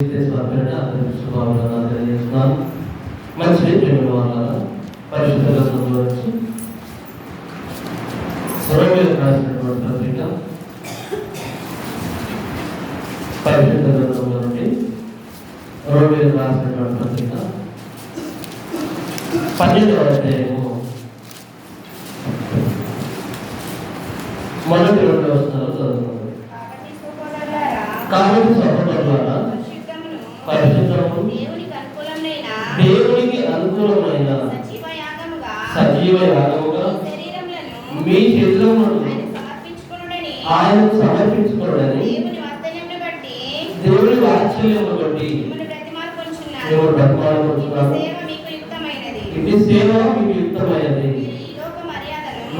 మంచి ప్రేమ వాళ్ళ పరిశుద్ధ గ్రంథంలో నుంచి రోమీయులకు రాసినటువంటి పత్రిక పరిశుద్ధ గ్రంథంలో నుండి రోమీయులకు రాసినటువంటి పత్రిక 12వ అధ్యాయము మొదటి 2 వచనాలు చదువుకుందాం. కాబట్టి సహోదరులారా, పరిశుద్ధము దేవునికి అనుకూలమైన సజీవ యాగముగా మీ శరీరమును ఆయనకు సమర్పించుకోవడని దేవుని వాత్సల్యమును బట్టి మేము బ్రతమాడుకుంటున్నాము. ఇది సేవ మీకు యుక్తమైనది.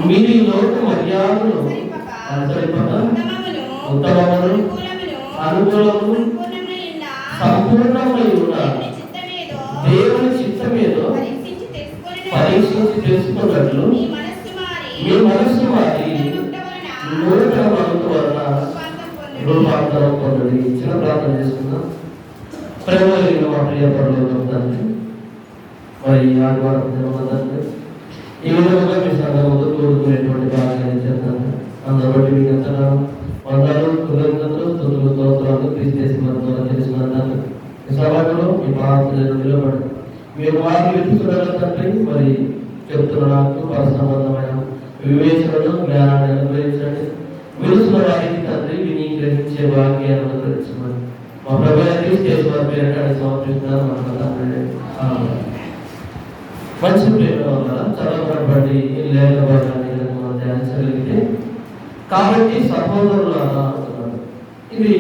మీరు ఈ లోక మర్యాదను అనుసరింపక ఉత్తమమును అనుకూలము సంపూర్ణమై ఉన్న దేవుని చిత్తమేదో పరీక్షించి తెలుసుకున్నట్లు మీ మనస్సు మారి నూతన మనసు వలన రూపాంతరం పొందండి. చిన్న ప్రార్థన చేసుకుందాం. ప్రేమ కలిగిన మా ప్రియ పరలోకపు తండ్రి, మరి ఆదివారం దినమందండి ఈ విధంగా మీ సంఘంలో కూడుకునేటువంటి భాగ్యాన్ని చేస్తాను. అందుబట్టి మీకు ఎంతగానో వందలు కృతజ్ఞతలు స్తుతులు స్తోత్రాలు క్రీస్తు ద్వారా తెలుసుకున్నాను. ఈ సభలో మీ పాత్రలను నిలబడి మీరు వారిని వెతుకుతున్నట్టు మరి చెప్తున్న నాకు పరసంబంధమైన వివేచనను జ్ఞానాన్ని అనుగ్రహించండి. విలుసున్న వారికి తండ్రి విని గ్రహించే వాక్యాన్ని అనుగ్రహించమని మా ప్రభుత్వ చేసిన పేరు సమర్పిస్తున్నాను. మంచి ప్రేమ వల్ల చదవబడి లేఖని మనం ధ్యానించగలిగితే కాబట్టి సహోదరులారా అంటున్నాడు. ఇది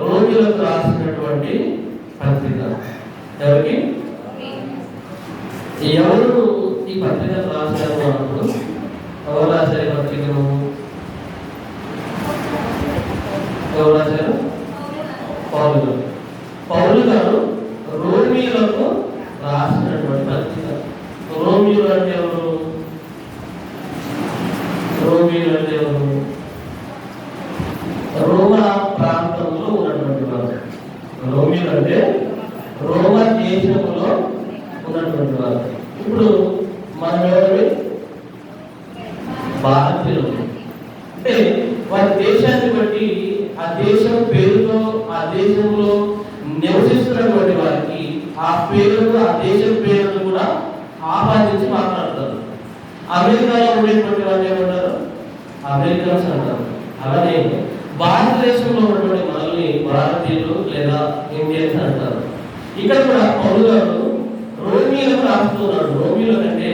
రోమిలకు రాసినటువంటి పత్రిక. ఎవరికి ఎవరు ఈ పత్రికను రాశారు అన్నప్పుడు ఎవరు రాశారు ఈ పత్రికను? ఎవరు రాశారు? పౌలు గారు రోమిలకు రాసినటువంటి పత్రిక. రోమిలు అంటే ఎవరు? రోమిలు అంటే ఎవరు? రోమా ప్రాంతంలో ఉన్నటువంటి వారు. రోమిలు అంటే రోమా దేశంలో ఉన్నటువంటి వారు. ఇప్పుడు మనం ఎవరు? భారతీయులు. అంటే వారి దేశాన్ని బట్టి ఆ దేశం పేరుతో ఆ దేశంలో నివసిస్తున్నటువంటి వారికి ఆ పేరు ఆ దేశం పేరును కూడా ఆపాదించి మాట్లాడతారు. అమెరికాలో ఉండేటువంటి వాళ్ళు ఏమంటారు? అమెరికన్స్ అంటారు. అలానే భారతదేశంలో ఉన్నటువంటి మనల్ని భారతీయులు లేదా ఇండియన్స్ అంటారు. ఇక్కడ కూడా పౌలు గారు రోమిలకు రాస్తున్నాడు. రోమిలు అంటే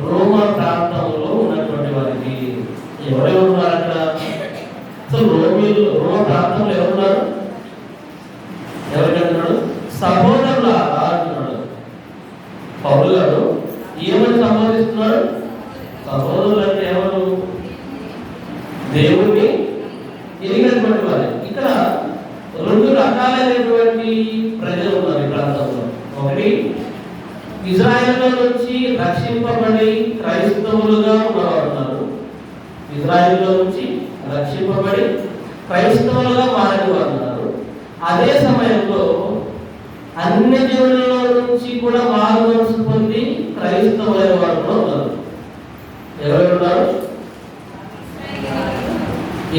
రోమా ప్రాంతంలో ఉన్నటువంటి వారికి ఎవరెవరు ఉన్నారు అక్కడ? సో రోమిలు రోమా ప్రాంతంలో ఎవరున్నారు? ఎవరికంటున్నాడు? సహోదరులారా అంటున్నాడు. పౌలు గారు ఏమని సంబోధిస్తున్నాడు? సహోదరులు అంటే ఎవరు? దేవుణ్ణి ఎరిగినటువంటి వారు. ఇక్కడ 2 రకాలైనటువంటి ప్రజలు ఉన్నారు ఈ ప్రాంతంలో. ఒకటి ఇజ్రాయెల్ నుంచి రక్షింపబడి క్రైస్తవులుగా ఉన్నవారు ఉన్నారు. ఇజ్రాయెల్ నుంచి రక్షింపబడి క్రైస్తవులుగా మారిన వారు ఉన్నారు. అదే సమయంలో అన్ని దేవుళ్ళ నుంచి కూడా మారు మనసు పొంది క్రైస్తవులైన వారు కూడా ఉన్నారు. ఎవరు ఉన్నారు?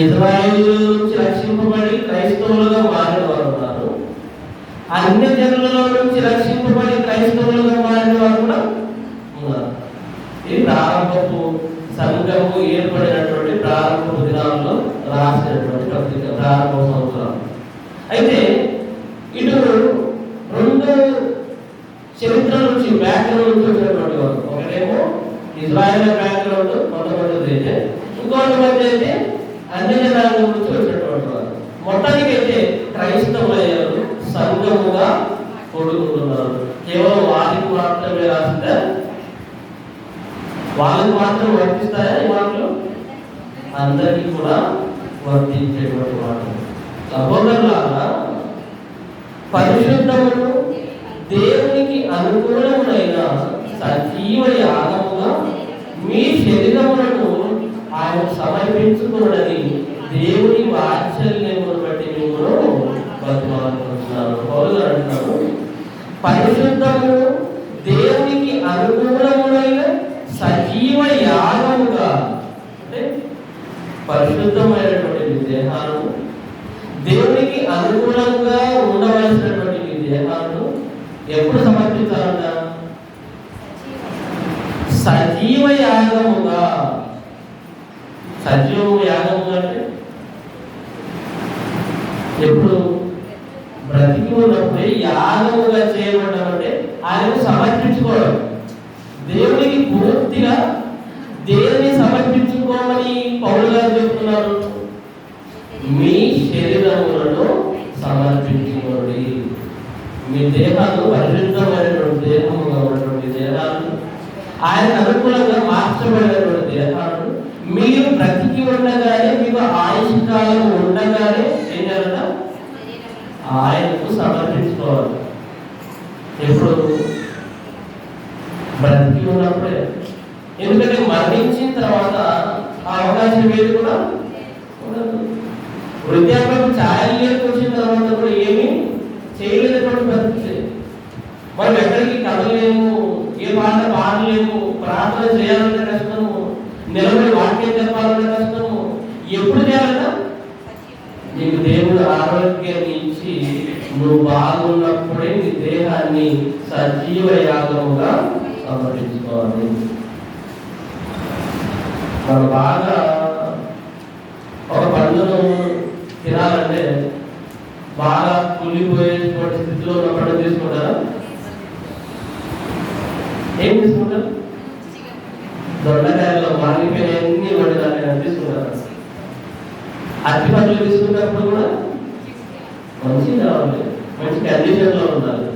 ఇజ్రాయేల్ నుంచి రక్షింపబడి క్రైస్తవులుగా మారిన వారు ఉన్నారు. అన్ని జనులలో నుంచి రక్షింపబడి క్రైస్తవులుగా మారిన వారు కూడా ఉన్నారు. ఇది ప్రారంభపు సంఘము ఏర్పడినటువంటి ప్రారంభపు దినాల్లో రాసినటువంటి పత్రిక, ప్రారంభ సంవత్సరం. అయితే ఇటు 2 చరిత్ర నుంచి బ్యాక్గ్రౌండ్ నుంచి వచ్చినటువంటి వారు. ఒకటేమో ఇజ్రాయెల్ బ్యాక్గ్రౌండ్ కొంతమంది అయితే, ఇంకొంతమంది అయితే అన్ని జనాల నుంచి వచ్చినటువంటి వారు. మొత్తానికైతే క్రైస్తవులయ్యారు, సంఘముగా కొడుకుంటున్నారు. కేవలం వారికి మాత్రమే రాసిందా? వాళ్ళకి మాత్రం వర్తిస్తాయా ఈ మాటలు? అందరికీ కూడా వర్తించేటువంటి మాటలు. సహోదరులారా, పరిశుద్ధమును దేవునికి అనుకూలమునైన సజీవ యాగముగా మీ శరీరములను ఆయన సమర్పించుకున్నది దేవుని వాత్సల్యమును బట్టి మిమ్మల్ని బతిమాలుకుంటున్నారు. పౌలు పరిశుద్ధము, దేవునికి అనుకూలమైన సజీవ యాగముగా, అంటే పరిశుద్ధమైనటువంటి మీ దేహాలను, దేవునికి అనుకూలంగా ఉండవలసినటువంటి మీ దేహాలను ఎప్పుడు సమర్పించాలంట? సజీవ యాగముగా. సజీవ యాగముగా అంటే ఎప్పుడు? బ్రతికి ఉన్నప్పుడే యాగముగా చేయబడడం అంటే ఆయనకు సమర్పించుకోవడం. దేవునికి పూర్తిగా దేవుని సమర్పించుకోమని పౌలు గారు చెప్తున్నారు. మీ శరీరములను సమర్పించుకోండి. మీ దేహాలు పరిశుద్ధమైనటువంటి దేహముగా ఉన్నటువంటి దేహాలు, ఆయన అనుకూలంగా మార్చబడినటువంటి దేహాలు మీరు బ్రతికి ఉండగానే, మీకు ఆయుష్కాలం ఉండగానే ఏం చేయాలట? ఆయనకు సమర్పించుకోవాలి. ఎప్పుడు? బ్రతికి ఉన్నప్పుడే. ఎందుకంటే మరణించిన తర్వాత ఆ అవకాశం ఏది కూడా ఉండదు. వృద్ధాప్యం ఛాయలకు వచ్చిన తర్వాత కూడా ఏమీ చేయలేనటువంటి పరిస్థితి. మనం ఎక్కడికి కదలేము, ఏ పాట పాడలేము, ప్రార్థన చేయాలంటే కష్టము, నిలబడి వాక్యం చెప్పాలంటే కష్టము. ఎప్పుడు చేయాలన్నా నీకు దేవుడు ఆరోగ్యాన్ని ఇచ్చి నువ్వు బాగున్నప్పుడే నీ దేహాన్ని సజీవ యాగముగా సమర్పించుకోవాలి. మనం బాగా ఒక పండును తినాలంటే బాగా కూలిపోయేటువంటి స్థితిలో ఉన్న పండు తీసుకుంటారా? ఏం తీసుకుంటారు? దొండకాయల్లో మాగిపోయినన్ని వండుతాను తీసుకుంటారు. అట్టి పండ్లు తీసుకున్నప్పుడు కూడా మంచి కావాలి, మంచి కండిషన్లో ఉండాలి.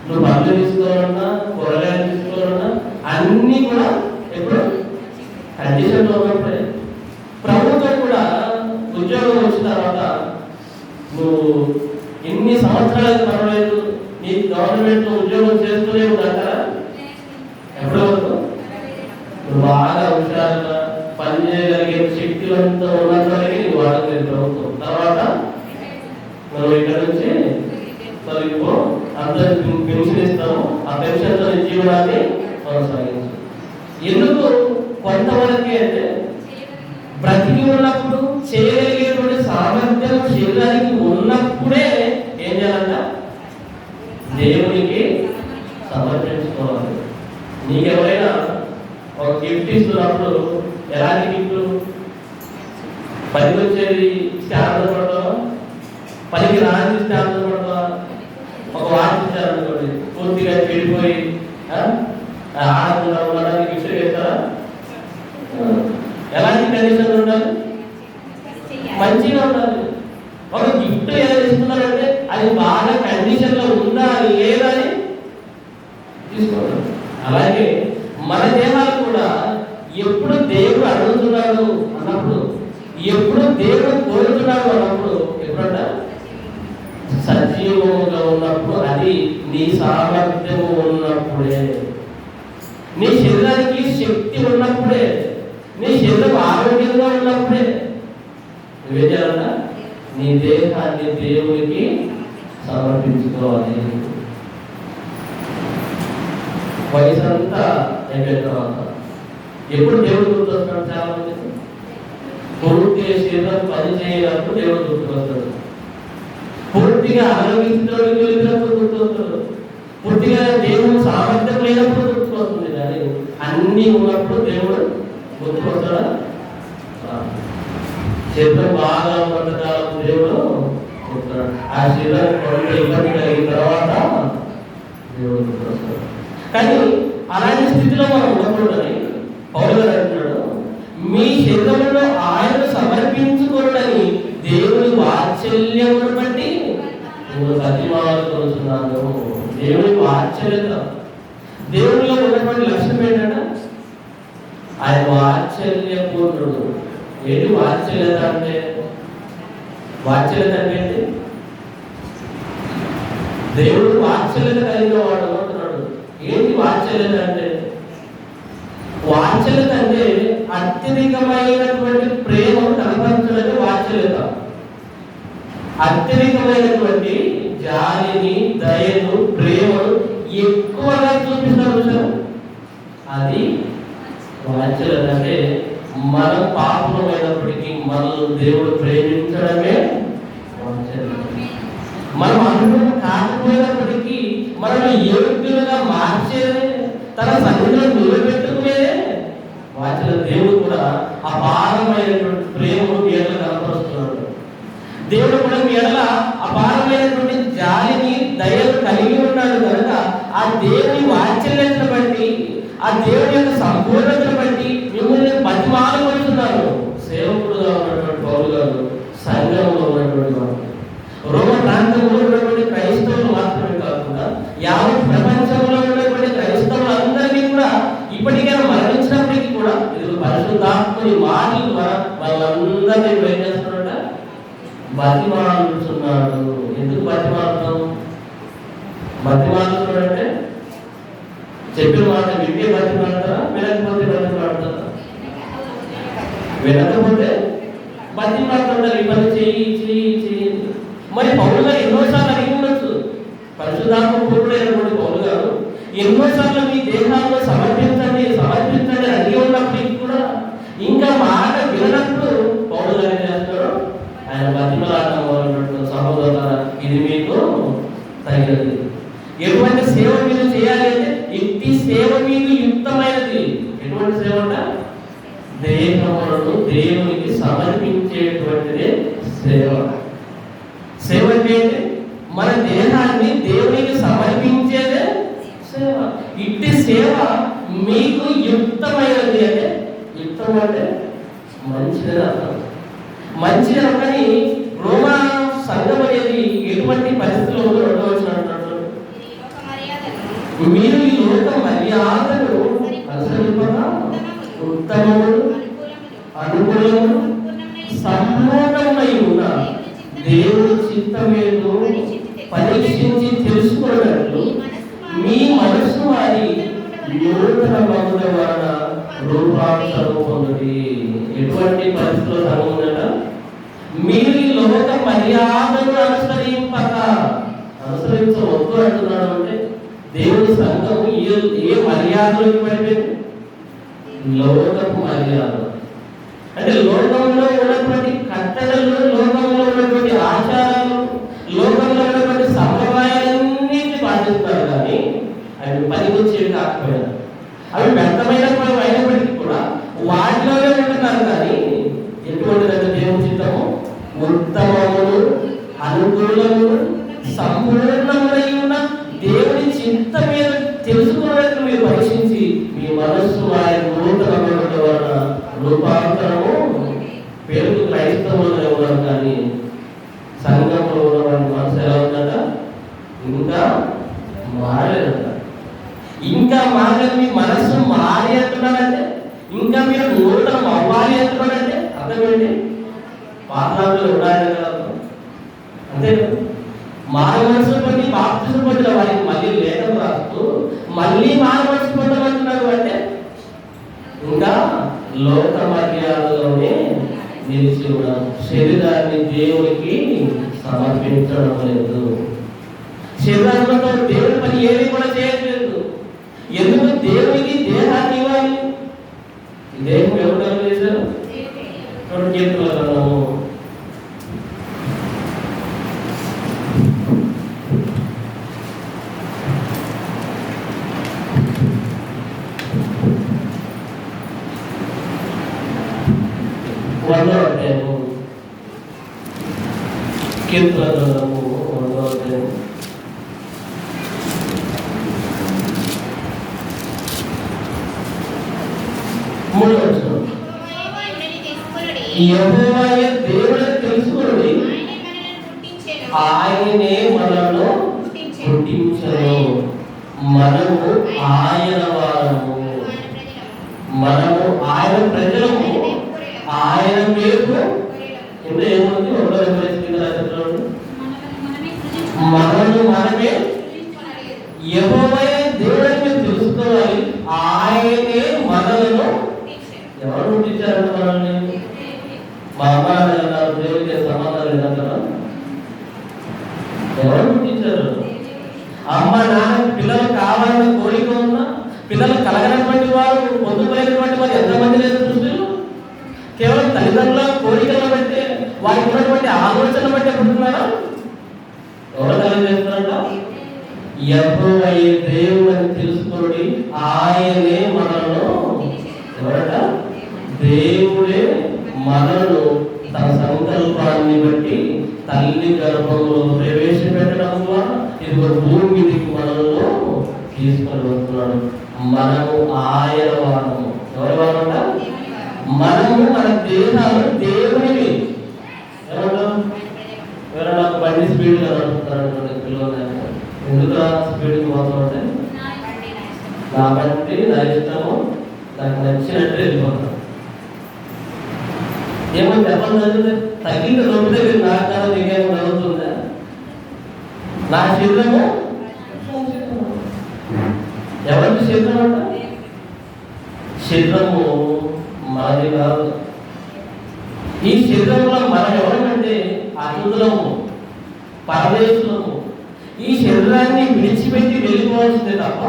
నువ్వు పండ్లు తీసుకోవాలన్నా, కూరగాయలు తీసుకోవాలన్నా అన్నీ కూడా ఎప్పుడు కండిషన్లో ఉన్నప్పుడే. ప్రభుత్వం కూడా ఉద్యోగం వచ్చిన తర్వాత నువ్వు ఎన్ని సంవత్సరాలకు పర్వాలేదు, నీ గవర్నమెంట్ ఉద్యోగం చేస్తూనే ఉంటారా? ఎప్పటి వరకు? నువ్వు బాగా హుషారుగా పని చేయగలిగే శక్తివంతో ఉన్నట్లయితే నీకు వాడలేదు ప్రభుత్వం. తర్వాత మనం ఇక్కడ నుంచి తొలగిపో, అందరికి పెన్షన్ ఇస్తాము, ఆ పెన్షన్తో జీవనాన్ని కొనసాగించు. ఎందుకు? కొంతవరకే అంటే బ్రతికి ఉన్నప్పుడు చేయగలిగేటువంటి సామర్థ్యం శరీరానికి ఉన్నప్పుడే ఏం చేయాలంట? దేవునికి సమర్పించుకోవాలి. నీకెవరైనా ఒక గిఫ్ట్ ఇస్తున్నప్పుడు ఎలాంటి గిఫ్ట్? పనికి వచ్చేది స్టాండ్ పడతావా? పనికి రాని స్టాండ్ పడతావా? ఒక వాచ్ ఇచ్చారనుకోండి, పూర్తిగా చెడిపోయి ఆడకుండా ఉండడానికి గిఫ్ట్ చేస్తారా? ఎలాంటి కండిషన్ ఉండాలి? మంచిగా ఉండాలి. ఒక గిఫ్ట్ ఏదైనా ఇస్తున్నారంటే అది బాగా కండిషన్ లో ఉందా లేదా అని తీసుకోవాలి. అలాగే మన దేహాలు కూడా ఎప్పుడు దేవుడు అడుగుతున్నాడు అన్నప్పుడు, ఎప్పుడు దేవుడు కోరుతున్నాడు అన్నప్పుడు, ఎప్పుడంట? సజీవంగా ఉన్నప్పుడు, అది నీ సామర్థ్యము ఉన్నప్పుడే, నీ శరీరానికి శక్తి ఉన్నప్పుడే, నీ శరీరం ఆరోగ్యంగా ఉన్నప్పుడే నువ్వేం చేయాలన్నా? నీ దేహాన్ని దేవునికి సమర్పించుకోవాలి. వయసు అంతా అయిపోయిన తర్వాత ఎప్పుడు దేవుడు గుర్తొస్తాడు? చాలా మంది పూర్తిగా శరీరం పని చేయనప్పుడు దేవుడు గుర్తుకొస్తాడు. పూర్తిగా ఆరోగ్యంలోకి వెళ్ళినప్పుడు గుర్తుకొస్తాడు. పూర్తిగా దేవుడు సామర్థ్యం లేనప్పుడు గుర్తుకొస్తుంది. కానీ అన్ని ఉన్నప్పుడు దేవుడు గుర్తుకొస్తాడా? శరీరం బాగా ఉన్నంత కాలం దేవుడు గుర్తున్నాడు. ఆ శరీరానికి కొంత ఇబ్బంది కలిగిన తర్వాత దేవుడు గుర్తొస్తాడు. కానీ అలాంటి స్థితిలో మనం ఉండకూడదని పౌలు గారు అంటున్నాడు, మీ శరీరంలో ఆయన సమర్పించుకోవడానికి దేవుని వాత్సల్యమును బట్టి నేను సత్యమాలు కోరుతున్నాను. దేవుని వాత్సల్యత, దేవునిలో ఉన్నటువంటి లక్ష్యం ఏంటంటే ఆయన వాత్సల్యపూర్ణుడు. ఏంటి వాత్సల్యత అంటే? వాత్సల్యత అంటే ఏంటి? దేవుడు వాత్సల్యత కలిగిన వాడు అంటున్నాడు. ఏంటి వాత్సల్యత అంటే? వాత్సల్యత అంటే అత్యధికమైనటువంటి ప్రేమను కనపరచడమే వాత్సల్యత. అత్యధికమైనటువంటి జాలిని, దయను, ప్రేమను మనం పాపమైనప్పటికీ మనల్ని దేవుడు ప్రేమించడమే వాత్సల్యం. మనం అనుభవం కాకపోయినప్పటికీ మనల్ని యోగ్యులుగా మార్చేదే, తన సన్నిధిలో నిలబెట్టుకునేదే వాత్సల్యం. దేవుడు కూడా అపారమైనటువంటి ప్రేమను మీ ఎడల కనపరుస్తున్నాడు. దేవుడు కూడా మీ ఎడల అపారమైనటువంటి జాలిని, దయను కలిగి ఉన్నాడు కనుక ఆ దేవుని వాత్సల్యతను బట్టి, ఆ దేవుని యొక్క సంపూర్ణతను బట్టి మిమ్మల్ని బతిమాలపడుతున్నారు. సేవకుడుగా ఉన్నటువంటి పౌలు గారు సంఘంలో ఉన్నటువంటి వారు, రోమ ప్రాంతంలో ఉన్నటువంటి క్రైస్తవులు మాత్రమే కాకుండా యావత్ ప్రపంచంలో ఉన్నటువంటి క్రైస్తవులందరినీ కూడా ఇప్పటికైనా మరణించినప్పటికీ కూడా ఇది పరిశుద్ధాత్మని మాటల ద్వారా వాళ్ళందరినీ ఏం చేస్తున్నాడ? బతిమాలుతున్నాడు. ఎందుకు బతిమాలుతాం? బతిమాలుతున్నాడు అంటే చెప్పిన మాట వింటే బతిమాలుతారా, వినకపోతే బతిమాలుతారా? వినకపోతే బతిమాలుతుంటారు. ఈ పని చెయ్యి చెయ్యి చెయ్యి. మరి పౌలు గారు ఎన్నోసార్లు అడిగి ఉండొచ్చు. పరిశుద్ధాత్మ పూర్ణుడైనటువంటి పౌలు గారు ఎన్నోసార్లు మీ దేహాల్లో సమర్పించండి సమర్పించండి అడిగి ఉన్నప్పటికీ కూడా ఇంకా మాట వినప్పుడు పౌలు గారు ఏం చేస్తారు? ఆయన బతిమలాడడం మొదలుపెట్టిన సహోదరుల ఇది మీకు తగినది. ఎటువంటి సేవ మీరు చేయాలి అంటే ఇట్టి సేవ మీకు యుక్తమైనది. ఎటువంటి సేవ అంట? దేహములను దేవునికి సమర్పించేటువంటిదే సేవ. సేవ అంటే మన దేహాన్ని దేవునికి సమర్పించేదే సేవ. ఇట్టి సేవ మీకు యుక్తమైనది. అంటే యుక్తం అంటే మంచిది అర్థం. మంచిది అన్నది రోమా సంఘం అనేది ఎటువంటి పరిస్థితుల్లో ఉండవలసినట్టు మీరు ఈ లోక మర్యాదను అనుసరింపగా ఉత్తమములు అనుకూలములు సంపూర్ణమై ఉన్న దేవుని చిత్తమేదో పరీక్షించి తెలుసుకున్నట్లు మీ మనస్సు వారి నూతన మగుల వలన రూపాంతరం పొందుడి. ఎటువంటి పరిస్థితుల్లో తనముందట? మీరు ఈ లోక మర్యాదను అనుసరించవద్దు అంటున్నాడు. అంటే దేవుని సంఘం ఏ మర్యాదలకు పడిపోయింది? లోకపు మర్యాద. అంటే లోకంలో ఉన్నటువంటి కట్టడలు, లోకంలో ఉన్నటువంటి ఆచారాలు, లోకంలో ఉన్నటువంటి సంప్రదాయాలన్నింటినీ పాటిస్తారు. కానీ అవి పనికొచ్చేవి కాకపోయినా, అవి వ్యర్థమైనప్పటికీ కూడా వాటిలోనే ఉంటున్నారు. కానీ ఎటువంటిదంటే దేవుని చిత్తము ఉత్తమములు అనుకూలములు సంపూర్ణములై ఉన్న దేవుని చిత్తం మీద తెలుసుకున్నట్లు మీరు పరీక్షించి మీ మనస్సు ఆయన నూతన వలన రూపాంతరము. పేరుకు క్రైస్తవులుగా ఉన్నారు కానీ సంఘంలో ఉన్న వారి మనసు ఎలా ఉందట? ఇంకా మారలేదట. ఇంకా మారలేదు. మీ మనస్సు మారి అంటున్నారంటే ఇంకా మీరు నూతనం అవ్వాలి అంటున్నారంటే అర్థం ఏంటి? పాత్రలో ఉండాలి కదా, అంతే కదా. మానవలసిన కొన్ని బాప్తిజం పొందిన వారికి మళ్ళీ లేఖలు రాస్తూ మళ్ళీ మానవలసిన పొందమంటున్నారు. అంటే ఇంకా లోక మర్యాదలోనే నిలిచి ఉన్నాం. శరీరాన్ని దేవునికి సమర్పించడం లేదు. శరీరంతో దేవుని పని ఏది కూడా చేయట్లేదు. ఎందుకు? దేవునికి దేహాన్ని ఇవ్వాలి. దేహం ఎవరు చేశారు? కీర్తనలను కీర్తనలను 1వ అధ్యాయం 3వ వచనం. యెహోవాయే దేవుడని తెలుసుకొనుడి, ఆయనే మనలను పుట్టించెను, మనము ఆయన వారము, మనము ఆయన ప్రజలము, ఆయన మేపు. కింద ఏముంది? మనము మనమే యెహోవాయే దేవుడని మీరు తెలుసుకోవాలి. ఆయనే మనలను ఎవరు పుట్టించారంట? మనల్ని మా అమ్మ అన్నారు దేవుడికి సంబంధం లేదంటారా? ఎవరు పుట్టించారు? అమ్మ నాన్న పిల్లలు కావాలన్న కోరిక ఉన్నా, పిల్లలు కలగనటువంటి వారు, పొందుకోలేనటువంటి వారు ఎంతమంది లేదు సృష్టిలో? వారికి ఉన్నటువంటి ఆలోచన బట్టి పుడుతున్నారా? ఎవరు తెలియజేస్తున్నారంట? యెహోవాయే దేవుడు అని తెలుసుకోండి, ఆయనే మనలో ఎవరట? దేవుడే మనలో తన సంకల్పాన్ని బట్టి తల్లి గర్భంలో ప్రవేశపెట్టడం ద్వారా ఇది భూమి మీదకి మనలో తీసుకొని వస్తున్నాడు. మనము ఆయన వారము. ఎవరి వారట? మనము మన దేహాలు దేవునివి. ఏమంటాం? ఎవరైనా బండి స్పీడ్గా నడుపుతారు పిల్లలు, ఎందుకు స్పీడ్కి పోతామంటే నా బండి నా ఇష్టము, నాకు నచ్చినట్టు వెళ్ళిపోతాం. ఏమో చెప్పండి, తగ్గింది దొరికితే నా కాదు నీకేమో జరుగుతుందా? నా శరీరము ఎవరికి శరీరం అంట? శరీరము మనది కాదు. ఈ శరీరంలో మనం ఎవరంటే అతిథులము, పరదేశులము. ఈ శరీరాన్ని విడిచిపెట్టి వెళ్ళిపోవాల్సిందే తప్ప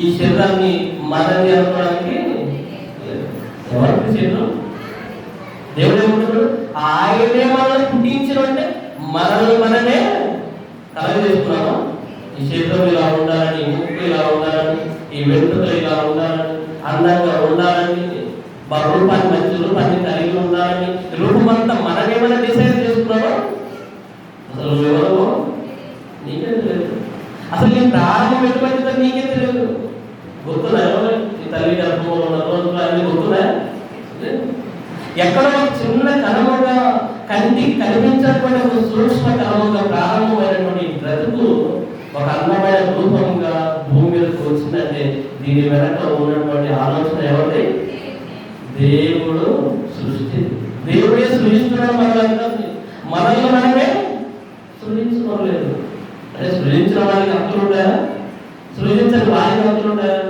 ఈ శరీరాన్ని మనది అనుకోవడానికి ఎవరికి శరీరం? దేవుడు ఏమంటున్నాడు? ఆయనే మనల్ని పుట్టించడం అంటే మనల్ని మనమే కలగజేసుకున్నామా? ఈ శరీరం ఇలా ఉండాలని, ఈ ముక్కు ఇలా ఉండాలని, ఈ వెంట్రుకలు ఇలా ఉండాలని, అందంగా ఉండాలని, రూపాన్ని మంచి రూపాన్ని కలిగి ఉండాలని, రూపమంతా మనమేమైనా డిసైడ్ చేసుకున్నామా? అసలు ఎవరో నీకే తెలియదు. అసలు నీ ప్రారంభం ఎటువంటిదో నీకే తెలియదు. గుర్తున్నా? ఎవరు ఈ తల్లి గర్భంలో ఉన్న రోజులు అన్ని గుర్తున్నాయా? ఎక్కడో చిన్న కణముగా, కంటికి కనిపించకుండా ఒక సూక్ష్మ కణముగా ప్రారంభమైనటువంటి బ్రతుకు ఒక అందమైన రూపంగా భూమి మీదకు వచ్చిందంటే దీని వెనక ఉన్నటువంటి ఆలోచన ఎవరి? దేవుడు సృష్టి. దేవుడే సృష్టిస్తున్నాడు మనల్ని. మనల్ని మనమే సృష్టించుకోలేదు. అంటే సృష్టించిన వారికి హక్కులు ఉంటాయా? సృష్టించని వారికి హక్కులు ఉంటాయా?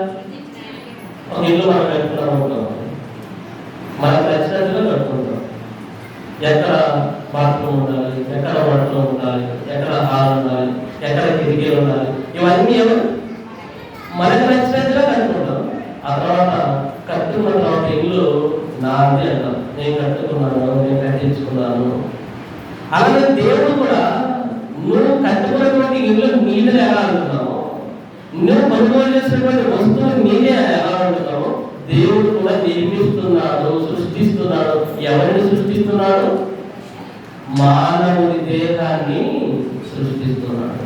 ఒక ఇల్లు మనం కట్టుకున్నాం అనుకుంటాం, మనకు నచ్చినట్టుగా కట్టుకుంటాం. ఎక్కడ బాత్రూమ్ ఉండాలి, ఎక్కడ వంటలు ఉండాలి, ఎక్కడ హాల్ ఉండాలి, ఎక్కడ కిటికీలు ఉండాలి, ఇవన్నీ ఎవరు మనకు నచ్చినట్టుగా కట్టుకుంటాం. ఆ తర్వాత కట్టుకున్న తర్వాత ఇల్లు నాది అంటాం. నేను కట్టుకున్నాను, నేను కట్టించుకున్నాను. అలాగే దేవుడు కూడా నువ్వు కట్టుకున్నటువంటి ఇల్లు నీదే ఎలా అంటున్నావు, నువ్వు కొనుగోలు చేసినటువంటి వస్తువులు నీదే ఎలా అంటున్నావు, దేవుడు కూడా నిర్మిస్తున్నాడు, సృష్టిస్తున్నాడు. ఎవరిని సృష్టిస్తున్నాడు? మానవుని దేహాన్ని సృష్టిస్తున్నాడు.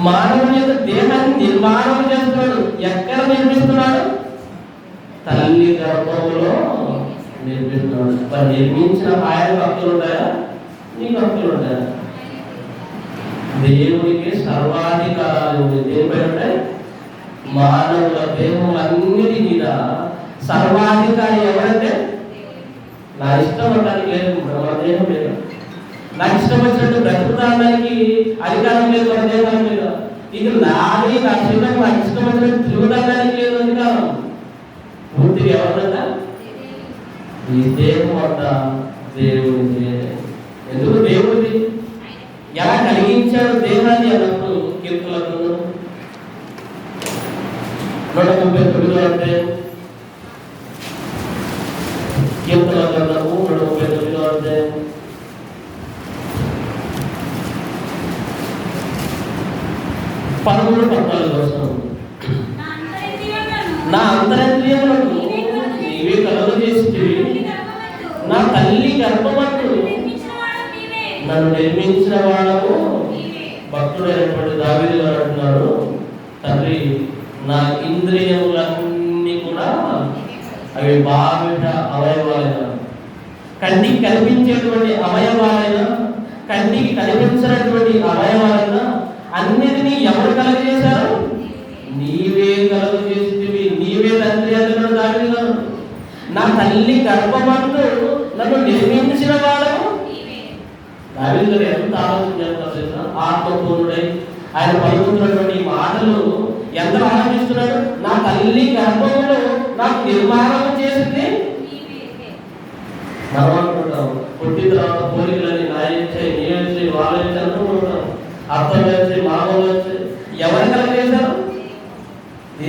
మానవుని యొక్క దేహాన్ని నిర్మాణం చేస్తున్నాడు. ఎక్కడ నిర్మిస్తున్నాడు? తల్లి గర్భంలో నిర్మిస్తున్నాడు. మరి నిర్మించిన ఆయన హక్కులు ఉంటాయా? నీకు హక్కులు ఉంటాయా? దేవుడికి సర్వాధికారాలు ఉంది. దేనిపై ఉంటాయి? మానవుల దేహములన్నిటి మీద సర్వాధికారి ఎవరంటే నా ఇష్టం అనడానికి లేదు, మన దేహం లేదు. నాకు ఇష్టం వచ్చినట్టు బ్రతుకుతానికి అధికారం లేదు మన దేహం మీద. ఇది నాది, నా శరీరం నాకు ఇష్టం వచ్చినట్టు తిరుగుతానికి లేదు అధికారం. పూర్తిగా ఎవరంట? ఈ దేహం అంట దేవుడిది. ఎందుకు దేవుడిది? ఎలా కలిగించాడు దేహాన్ని అన్నప్పుడు కీర్తనలు 139 అంటే కీర్తన గ్రంథము 139 అంటే పదమూడు 14 వచనం. నా అంతరింద్రియములను నీవే కలుగ చేసితివి, నా తల్లి గర్భమందు నన్ను నిర్మించిన వాడము. భక్తుడైనటువంటి దావీదు గారు అంటున్నాడు, తండ్రి నా ఇంద్రియములన్నీ కూడా అవి బావిట అవయవాలైన, కంటికి కనిపించేటువంటి అవయవాలైన, కంటికి కనిపించినటువంటి అవయవాలైన అన్నిటినీ ఎవరు కలుగజేశారు? నీవే కలుగజేసితివి, నీవే తండ్రి అంటున్నాడు దావీదు గారు. నా తల్లి గర్భమందు నన్ను నిర్మించిన వాడము. దావీదు గారు ఎంత ఆలోచన చేస్తారు? ఆత్మపూర్ణుడై ఆయన పలుకుతున్నటువంటి మాటలు ఎంత ఆలోచిస్తున్నాడు? నా తల్లి గర్భంలో నాకు నిర్మాణం చేసింది. మనం అనుకుంటాం పుట్టిన తర్వాత పోలికలని నాయొచ్చాయి, నీ వచ్చాయి, వాళ్ళు వచ్చాయి అనుకుంటాం. అర్థం వచ్చాయి, మామూలు వచ్చాయి. ఎవరు కలిగేశారు?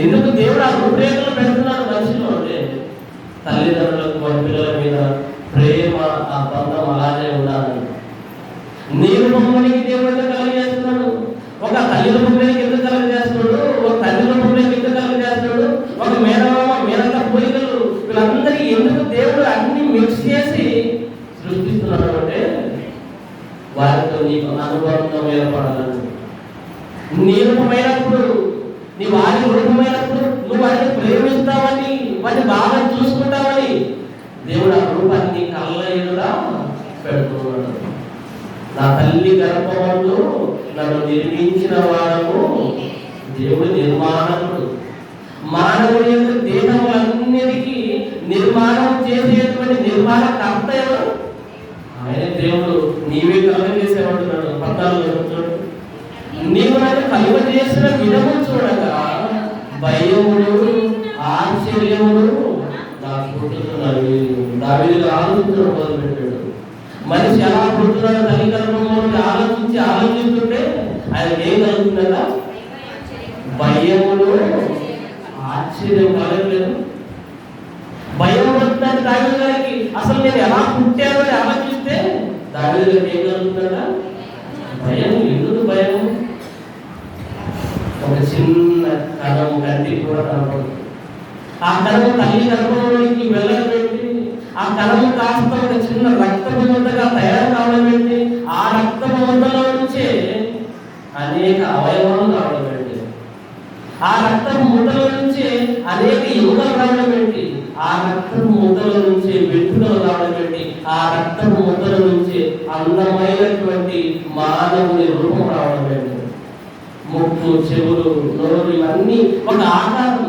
ఎందుకు దేవుడు ఆ రూపురేఖలు పెడుతున్నాడు మనిషిలో అంటే తల్లిదండ్రులకు మన పిల్లల మీద ప్రేమ, ఆ బంధం అలాగే ఉండాలి. రూపంలోకి ఎందుకు కలుగజేస్తున్నాడు, ఒక తల్లి రూపంలోకి ఎందుకు కలుగజేస్తున్నాడు, ఒక మేనమామ మేనత్త పోలికలు వీళ్ళందరికీ ఎందుకు దేవుడు అన్ని మిక్స్ చేసి సృష్టిస్తున్నాడు అంటే వారితో నీకు అనుబంధం ఏర్పడాలని. నీ రూపమైనప్పుడు, నీ వారి రూపమైనప్పుడు నువ్వు వారిని ప్రేమిస్తావని, వారిని బాగా చూసుకుంటావని దేవుడు ఆ రూపాన్ని కళ్ళ ఎదుట పెడుతున్నాడు. నా తల్లి గర్భమందు నన్ను నిర్మించిన వాడము దేవుడు నిర్మాణకుడు. మానవుడి యొక్క దేహములన్నిటికీ నిర్మాణం చేసేటువంటి నిర్మాణకర్త ఎవరు? ఆయన దేవుడు. నీవే కలుగ చేసేమంటున్నాడు 14. నీవు నన్ను కలుగ చేసిన విధము చూడగా భయములు ఆశ్చర్యములు నాకు పుట్టుతున్నవి. దావీదు ఆలోచించడం మొదలుపెట్టాడు. మనిషి ఎలా పుట్టున్నాడు తల్లి గర్భంలో ఆలోచిస్తుంటే ఆయనకి ఏం కలుగుతుందా? భయములు ఆశ్చర్యం కలగలేదు. భయం పడుతుందంటే దావీదు గారికి అసలు నేను ఎలా పుట్టాను అని ఆలోచిస్తే దావీదు గారికి ఏం కలుగుతుందా? భయం. ఎందుకు భయం? ఒక చిన్న కణం కంటికి కూడా కనపడుతుంది. ఆ కణం తల్లి గర్భంలోకి వెళ్ళబెట్టి ఆ కణం కాస్త ఒక చిన్న రక్తపు ముద్దగా తయారు కావడం ఏంటి, ఆ రక్తపు ముద్దలో నుంచే అనేక అవయవాలు రావడం ఏంటి, ఆ రక్తపు ముద్దలో నుంచే అనేక ఎముకలు రావడం ఏంటి, ఆ రక్తపు ముద్దలో నుంచే వెంట్రుకలు రావడం ఏంటి, ఆ రక్తపు ముద్దల నుంచి అందమైనటువంటి మానవుని రూపం రావడం ఏంటి. ముక్కు, చెవులు, నోరు ఇవన్నీ ఒక ఆకారం.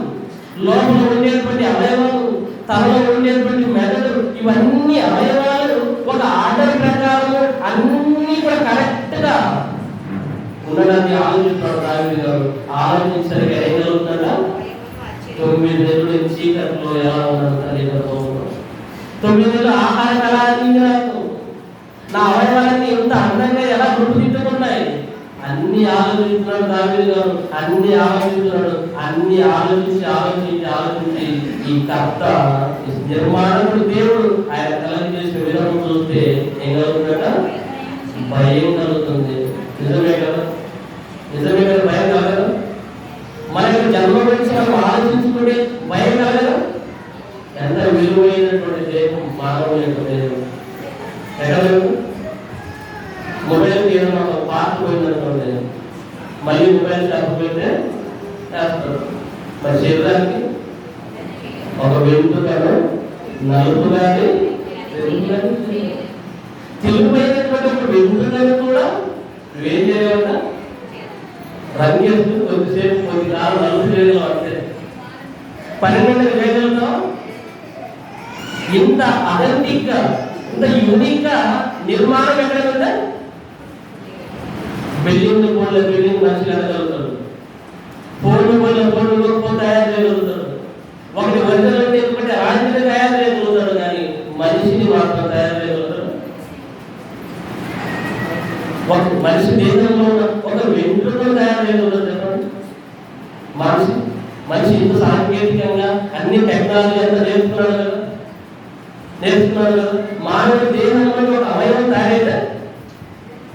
లోపల ఉండేటువంటి అవయవాలు, తలలో ఉండేటువంటి మెదడు, ఇవన్నీ అవయవాలు ఒక ఆర్డర్ ప్రకారం అన్ని కూడా కరెక్ట్ గా ఉండడాన్ని ఆలోచిస్తున్నాడు దావీదు గారు. ఆలోచించడానికి ఏం కలుగుతుందా? 9 నెలలు చీకట్లో ఎలా ఉన్నాడు తల్లి గర్భంలో, 9 నెలలు ఆహారం ఎలా అందింది నాకు, నా అవయవాలన్నీ ఎంత అందంగా ఎలా రూపుదిద్దుకున్నాయి, అన్ని ఆలోచిస్తున్నాడు దావీదు గారు. అన్ని ఆలోచిస్తున్నాడు. అన్ని ఆలోచించి ఈ కర్త నిర్మాణకుడు దేవుడు ఆయన కలగ చేసిన విధానం చూస్తే ఏం కలుగుతుందట? భయం కలుగుతుంది. నిజమే కదా? నిజమే కదా? భయం కలగదు. మనకి జన్మ గురించి మనం ఆలోచించుకుంటే భయం కలగదు. ఎంత విలువైనటువంటి దేహం మానవుని యొక్క దేహం. ఎక్కడ మొబైల్ ఏదైనా ఒక పార్ట్ పోయిందనుకోండి, మళ్ళీ మొబైల్ తప్పపోతే చేస్తారు. మరి శరీరానికి ఒక వెంట్రుకను నలుపు కానీ తెలుగుపోయినటువంటి ఒక వెంట్రుకను కూడా నువ్వేం చేయగలరా? రంగు వేసుకుని కొద్దిసేపు కొద్ది కాలం నలుపు చేయగలం అంతే. 12 చేయగలుగుతాం. ఇంత అథెంటిక్ గా, ఇంత యూనిక్ గా నిర్మాణం ఎక్కడ ఉందా? బిల్డింగ్ మనుషులు ఎనగలుగుతారు, ఫోన్ తయారు చేయగలుగుతారు, ఒకటి వజ్రాలు ఎందుకంటే రాజుని తయారు చేయగలుగుతాడు, కానీ మనిషిని మాత్రం తయారు చేయగలుగుతాడు. ఒక మనిషి దేశంలో ఉన్న ఒక వెంట్రుకను తయారు చేయగలుగుతాడు చెప్పండి. మనిషి ఇంత సాంకేతికంగా అన్ని టెక్నాలజీ అంతా నేర్చుకున్నాడు కదా. మానవుడి దేహంలో ఒక అవయవం తయారైతే,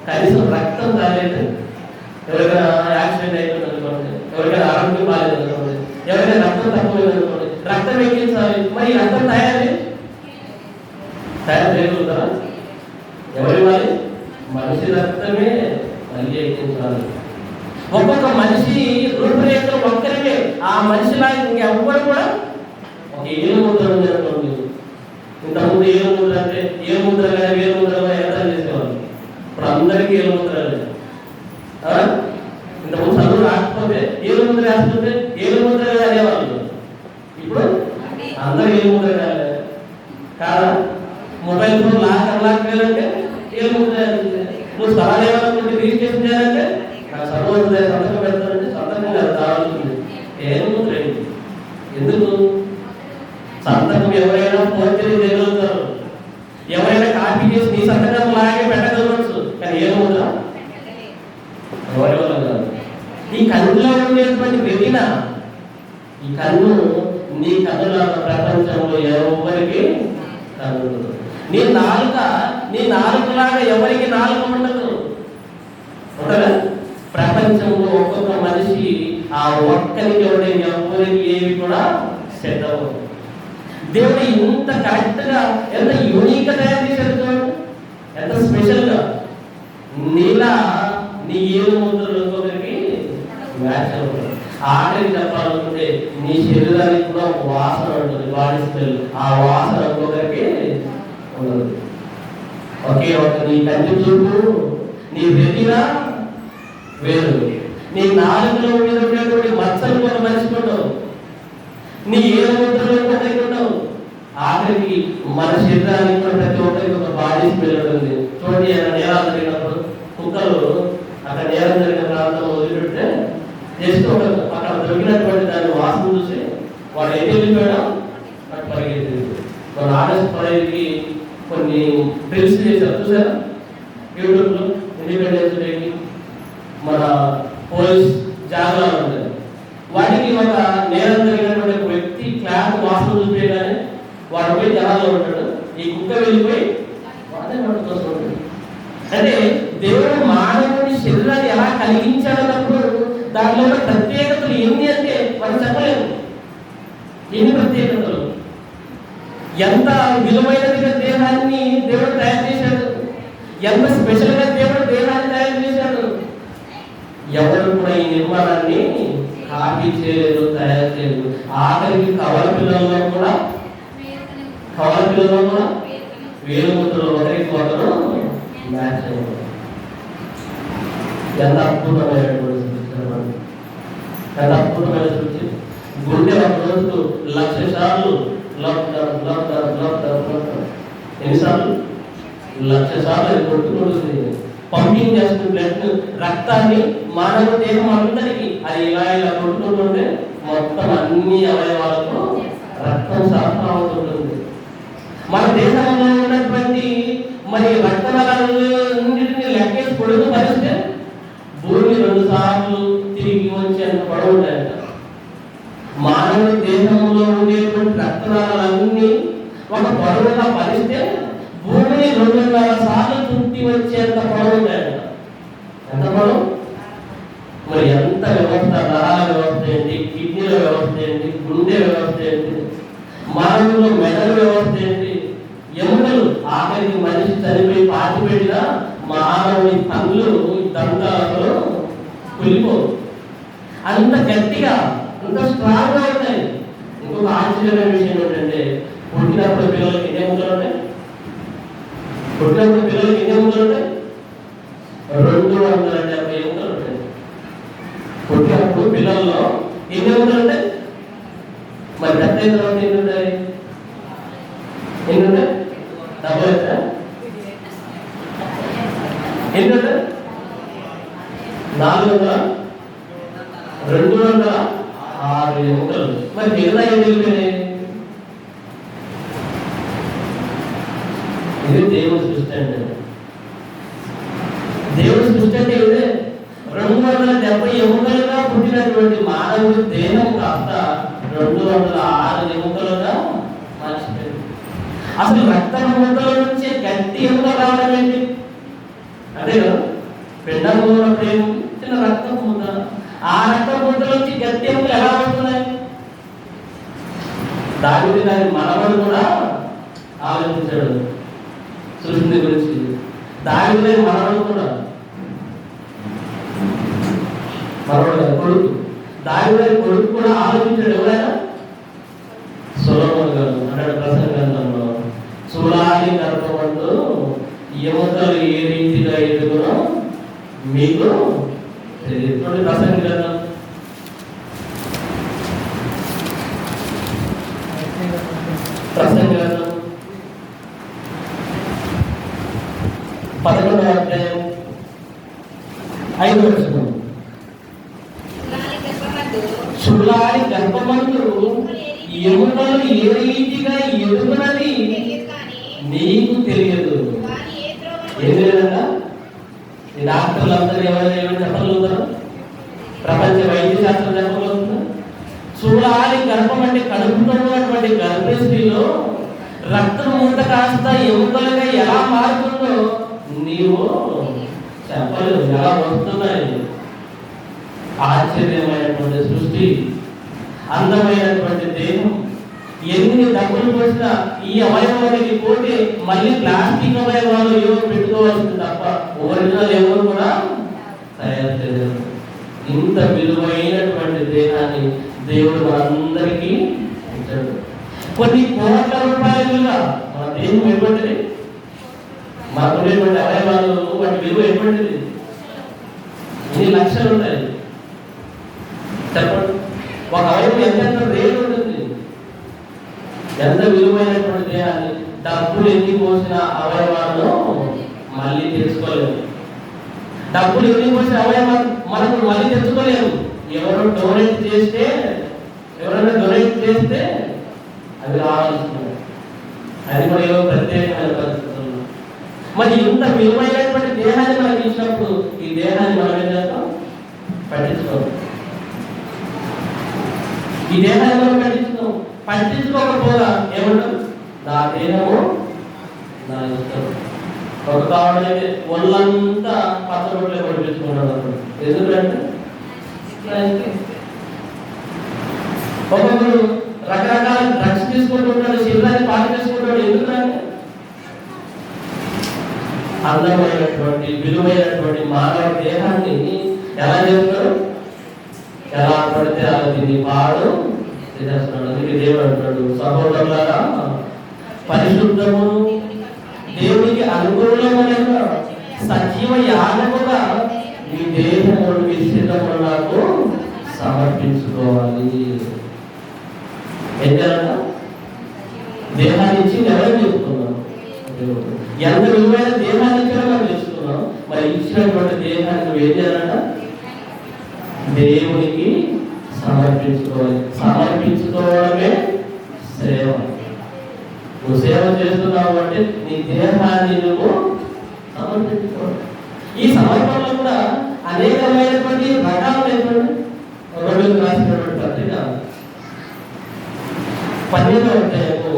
కనీసం రక్తం తయారైతే, ఎవరికైనా యాక్సిడెంట్ అయిపోయింది అనుకోండి, ఎవరికైనా ఆరోగ్యం బాగాలేదు అనుకోండి, ఎవరికైనా రక్తం తక్కువైంది అనుకోండి, రక్తం ఎక్కించాలి. మరి రక్తం తయారు చేయగలుగుతారా? ఎవరి వాళ్ళు? మనిషి రక్తమే మళ్ళీ ఎక్కించాలి. ఒక్కొక్క మనిషి రూపురేఖలు ఒక్కరికే. ఆ మనిషిలా ఇంకెవ్వరు కూడా ఒక ఏలు ముద్ర ఉంది అనుకోండి. ఇంతకుముందు ఏలు ముద్ర అంటే ఏలు ముద్ర కానీ వేలు ముద్ర ఎలా చేసేవాళ్ళు. ఇప్పుడు అందరికీ ఏలు ముద్రలే. ఇంతకుముందు చదువు రాకపోతే ఏలు ముద్ర వేస్తుంటే ఏలు ముద్ర అనేవాళ్ళు. ఇప్పుడు అందరూ ఏలు ముద్ర కాదా? మొబైల్ ఫోన్ లాక్ వేయాలంటే ఏలు ముద్ర. నువ్వు స్థలాలు ఏమనుకుంటే రిజిస్ట్రేషన్ చేయాలంటే నాకు చదువు సంతకం పెడతానంటే సంతకం కాదు కావాల్సింది ఏలు ముద్ర. ఎందుకు? సంతకం ఎవరైనా పోర్చరీ చేయగలుగుతారు, ఎవరైనా కాపీ చేసి నీ సంతకం లాగే పెట్టగలవచ్చు, కానీ ఏలు ముద్ర ఎవరి వల్ల కాదు. ఈ కన్నులో ఉండేటువంటి రెటీనా, ఈ కన్ను నీ కన్నుల ప్రపంచంలో ఎవరికి కలుగుతుంది. నీ నాలుకలాగా ఎవరికి నాలుక ఉండదు. ఉంటుందా? ప్రపంచంలో ఒక్కొక్క మనిషి ఆ ఒక్కరికి ఎవరికి ఏవి కూడా సెట్ అవ్వదు. దేవుడు ఇంత కరెక్ట్ గా ఎంత యూనిక్ గా తయారు చేశారు చూడండి, ఎంత స్పెషల్ గా. నీలా నీ ఏడు ముద్రలు ఇంకొకరికి మ్యాచ్ అవ్వదు. ఆఖరికి చెప్పాలనుకుంటే నీ శరీరానికి కూడా ఒక వాసన ఉంటుంది, బాడీ స్మెల్. ఆ వాసన ఇంకొకరికి ఉండదు. ఒకే ఒక నీ కంటి చూపు, నీ రెటీన వేరు, నీ నాలుగులో మీద ఉండేటువంటి మచ్చలు కూడా మర్చిపోతావు, నీ ఏడు ముద్రలు ఇంకొకరికి ఉండవు. ఆఖరికి మన శరీరానికి కూడా ప్రతి ఒక్కరికి ఒక బాడీ స్మెల్ ఉంటుంది. చూడండి, నేరాలు జరిగినప్పుడు కుక్కలు అక్కడ నేరం జరిగిన ప్రాంతంలో వదిలిపెడితే జస్ట్ ఒక అక్కడ దొరికినటువంటి దాన్ని వాసన చూసి వాడు ఏది వెళ్ళిపోయాడో అటు పరిగెత్తింది. మన ఆగస్ట్ 15కి కొన్ని డ్రిల్స్ చేశారు, చూసారా యూట్యూబ్లో? ఇండిపెండెన్స్ డేకి మన పోలీస్ జాగ్రత్తలు ఉంటుంది. వాటికి ఒక నేరం జరిగినటువంటి ఒక వ్యక్తి క్లాత్ వాసన చూపించగానే వాడు పోయి జనాల్లో ఉంటాడు, ఈ కుక్క వెళ్ళిపోయి వాడే వాడు కోసం ఉంటాడు. అంటే దేవుడు మానవుని శరీరాన్ని ఎలా కలిగించాడన్నప్పుడు దానిలో ఉన్న ప్రత్యేకతలు ఎన్ని అంటే మనం చెప్పలేము. ఎన్ని ప్రత్యేకతలు, ఎంత విలువైనదిగా దేహాన్ని దేవుడు తయారు చేశాడు, ఎంత స్పెషల్ గా దేవుడు దేహాన్ని తయారు చేశాడు. ఎవరు కూడా ఈ నిర్మాణాన్ని కాపీ చేయలేదు, తయారు చేయలేదు. ఆఖరికి కవల పిల్లల్లో కూడా వేలు ముద్రలు ఒకరికి ఒకరు మ్యాచ్ అయ్యారు. ఎంత అద్భుతమైనటువంటి సృష్టి, ఎంత అద్భుతమైన సృష్టి. గుండె ఒక రోజు 1,00,000 సార్లు ఎన్నిసార్లు 1,00,000 సార్లు అది కొట్టుకుంటుంది, పంపింగ్ చేస్తుంది బ్లడ్, రక్తాన్ని మానవ దేహం అందరికీ అది ఇలా ఇలా కొట్టుకుంటుంటే మొత్తం అన్ని అవయవాలకు రక్తం సరఫరా అవుతుంటుంది. మన దేశంలో ఉన్నటువంటి మరి రక్తనాళాలన్నింటినీ లెక్కేసి పొడుగు పరిస్తే భూమి 2 సార్లు తిరిగి వచ్చేంత పొడవు ఉంటాయంట. మానవుడి దేహంలో ఉండేటువంటి రక్తనాళాలన్నీ ఒక పొడవుగా పరిస్తే భూమిని 2.5 సార్లు చుట్టి వచ్చేంత పొడవు ఉంటాయంట. ఎంత పొడవు? మరి ఎంత వ్యవస్థ, నరాల వ్యవస్థ ఏంటి, కిడ్నీల వ్యవస్థ ఏంటి, గుండె వ్యవస్థ ఏంటి, మానవుల్లో మెదడు వ్యవస్థ ఏంటి, ఎముకలు, ఆఖరికి మనిషి చనిపోయి పాతి పెట్టిన మానవుని పనులు దంతాలతో కులిపోవు, అంత గట్టిగా అంత స్ట్రాంగ్ గా ఉంటాయి. ఇంకొక ఆశ్చర్యమైన విషయం ఏంటంటే పుట్టినప్పుడు పిల్లలకి ఎన్ని ఎముకలు ఉంటాయి? పుట్టినప్పుడు పిల్లలకి ఎన్ని ఎముకలు ఉంటాయి? 270 ఎముకలు ఉంటాయి. పుట్టినప్పుడు పిల్లల్లో ఎన్ని ఎముకలు ఉంటాయి? మరి పెద్ద అయిన తర్వాత ఎన్ని ఉంటాయి? ఎన్ని ఉంటాయి? 70 ఎన్ని ఉంటాయి? 206 ఎముకలు. మరి మిగతా ఎన్ని? ఇది దేవుడి సృష్టి అంటే. దేవుడి సృష్టి అంటే ఇదే. 270 ఎముకలుగా పుట్టినటువంటి మానవుడి దేహం కాస్త 206 ఎముకలుగా మార్చిపోయింది. అసలు రక్త ముద్దల నుంచి గట్టి ఎముక రావడం ఏంటి? అదే కదా, పిండం ఉన్నప్పుడు ఏముంది? చిన్న రక్త ముద్ద. ఆ రక్త ముద్దల నుంచి గట్టి ఎముకలు ఎలా వస్తున్నాయి? దాని మనవడు కూడా ఆలోచించాడు సృష్టి గురించి. దాని మనవడు కూడా కొడుకు, దాని కొడుకు కూడా ఆలోచించాడు. ఎవరైనా సొలొమోను గారు అన్నాడు ప్రసంగ గ్రంథంలో, చూడాలి గర్భమందు ఎముకలు ఏ రీతిగా ఎదుగునో మీకు తెలియదు. ప్రసంగ గ్రంథం 11వ అధ్యాయం 5వ వచనం. చూడాలి గర్భమందు ఎముకలు ఏ రీతిగా ఎదుగునది నీకు తెలియదు. ఏదైనా ఈ డాక్టర్లు అందరూ ఎవరైనా చెప్పగలుగుతారు? ప్రపంచ వైద్య శాస్త్రం చెప్పగలుగుతున్నారు? చూడాలి గర్భం అంటే కడుపుతో ఉన్నటువంటి గర్భశ్రీలో రక్తం మూట కాస్త ఎముకలుగా ఎలా మారుతుందో నీవు చెప్పలేదు. ఎలా వస్తున్నాయి ఆశ్చర్యమైనటువంటి సృష్టి, అందమైనటువంటి దేహం. ఎన్ని డబ్బులు పోసినా ఈ అవయవానికి పోతే మళ్ళీ ప్లాస్టిక్ అవయవాలు ఏవో పెట్టుకోవాల్సింది తప్ప ఒరిజినల్ ఎవరు కూడా తయారు చేయలేదు. ఇంత విలువైనటువంటి దేహాన్ని దేవుడు మనందరికీ ఇచ్చాడు. కొన్ని కోట్ల రూపాయలుగా మన దేహం ఎటువంటిది, మనకున్నటువంటి అవయవాలు వాటి విలువ ఎటువంటిది, ఎన్ని లక్షలు ఉంటాయి చెప్పండి. ఒక అవయవం ఎంత రేటు ఉంటుంది, ఎంత విలువైనటువంటి దేహాన్ని డబ్బులు ఎన్ని పోసిన అవయవాలను మళ్ళీ తెచ్చుకోలేము. డబ్బులు ఎన్ని పోసిన అవయవాలు మనకు మళ్ళీ తెచ్చుకోలేము. ఎవరైనా డొనేట్ చేస్తే అది రావాల్సింది. అది కూడా ఏవో ప్రత్యేకమైన పరిస్థితులు. మరి ఇంత విలువైనటువంటి దేహాన్ని మనకి ఇచ్చినప్పుడు ఈ దేహాన్ని మనం ఏం చేస్తాం, పట్టించుకోవాలి. ఈ దేహాన్ని మనం పట్టించుకోకపోగా ఏమంటాం, నా దేహము నా ఇష్టం. ఒక కావాలంటే ఒళ్ళంతా పచ్చబొట్లే పడిపించుకున్నాడు అప్పుడు. ఎందుకంటే ఒక్కొక్కరు రకరకాల డ్రగ్స్ తీసుకుంటుంటాడు, శరీరాన్ని పాటు చేసుకుంటాడు. ఎందుకంటే అందమైనటువంటి విలువైనటువంటి మానవ దేహాన్ని ఎలా చేస్తాడు, ఎలా పడితే అలా దీన్ని పాడు చేస్తున్నాడు. అందుకే దేవుడు అంటాడు, సహోదరులారా పరిశుద్ధమును దేవునికి అనుకూలమైన సజీవ యాగముగా మీ దేహమును మీ శరీరమును నాకు సమర్పించుకోవాలి. ఏం చేయాలంట, దేహాన్ని ఇచ్చి ఎవరు చెప్పుకున్నాం, ఎంత విలువైన దేహాన్ని ఇచ్చినా మనం చేసుకున్నాం. మరి ఇచ్చినటువంటి దేహాన్ని నువ్వు ఏం చేయాలంట, దేవునికి సమర్పించుకోవాలి. సమర్పించుకోవడమే సేవ. నువ్వు సేవ చేస్తున్నావు అంటే నీ దేహాన్ని నువ్వు సమర్పించుకోవాలి. ఈ సమర్పణలో కూడా అనేకమైనటువంటి రకాలైనటువంటి రోడ్లకు రాసినటువంటి పత్రిక 12వ అధ్యాయము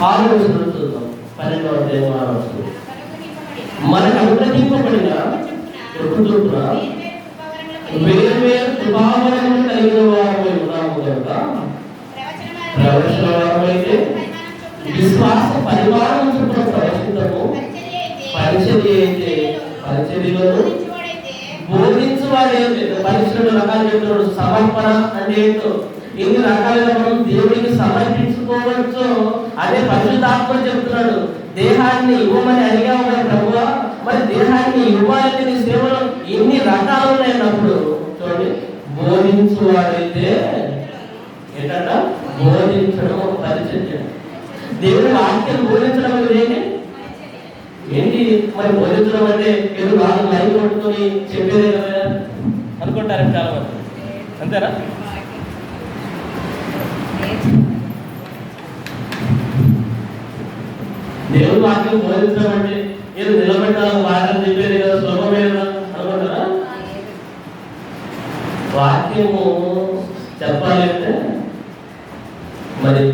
6వ వచనం చూద్దాం. 12వ అధ్యాయం 6వ వచనం. మనకు అనుగ్రహింపబడిన కృపచొప్పున వేరు కృపావరములు కలిగిన వారమై ఉన్నాము కనుక ప్రవచన వరమైతే విశ్వాస పరిమాణం చొప్పున ప్రవచించము, పరిచర్యలను బోధించువాడైతే. పరిచర్యలు రకాలు చెప్తున్నాడు. సమర్పణ అంటే ఏంటో, ఎన్ని రకాలుగా మనం దేవుడికి సమర్పించుకోవచ్చో అదే పరిశుద్ధాత్మ చెప్తున్నాడు. దేహాన్ని ఇవ్వమని అడిగావు కదా ప్రభువా, మరి దేహాన్ని ఇవ్వాలంటే నీ సేవలో ఎన్ని రకాలు ఉన్నాయన్నప్పుడు చూడండి, బోధించువాడైతే ఏంటంట, బోధించడం ఒక పరిచర్య. దేవుడి వాక్యం బోధించడం అనేది ఏంటి మరి బోధించడం అంటే ఏదో వాళ్ళు లైవ్ పట్టుకొని చెప్పేదే కదా అనుకుంటారు చాలా మంది, అంతేనా? దేవుడు వాక్యం బోధించడం అంటే ఏదో నిలబెట్టాలని వాక్యం చెప్పేది కదా, సులభమే కదా అనుకుంటారా? వాక్యము చెప్పాలంటే మరి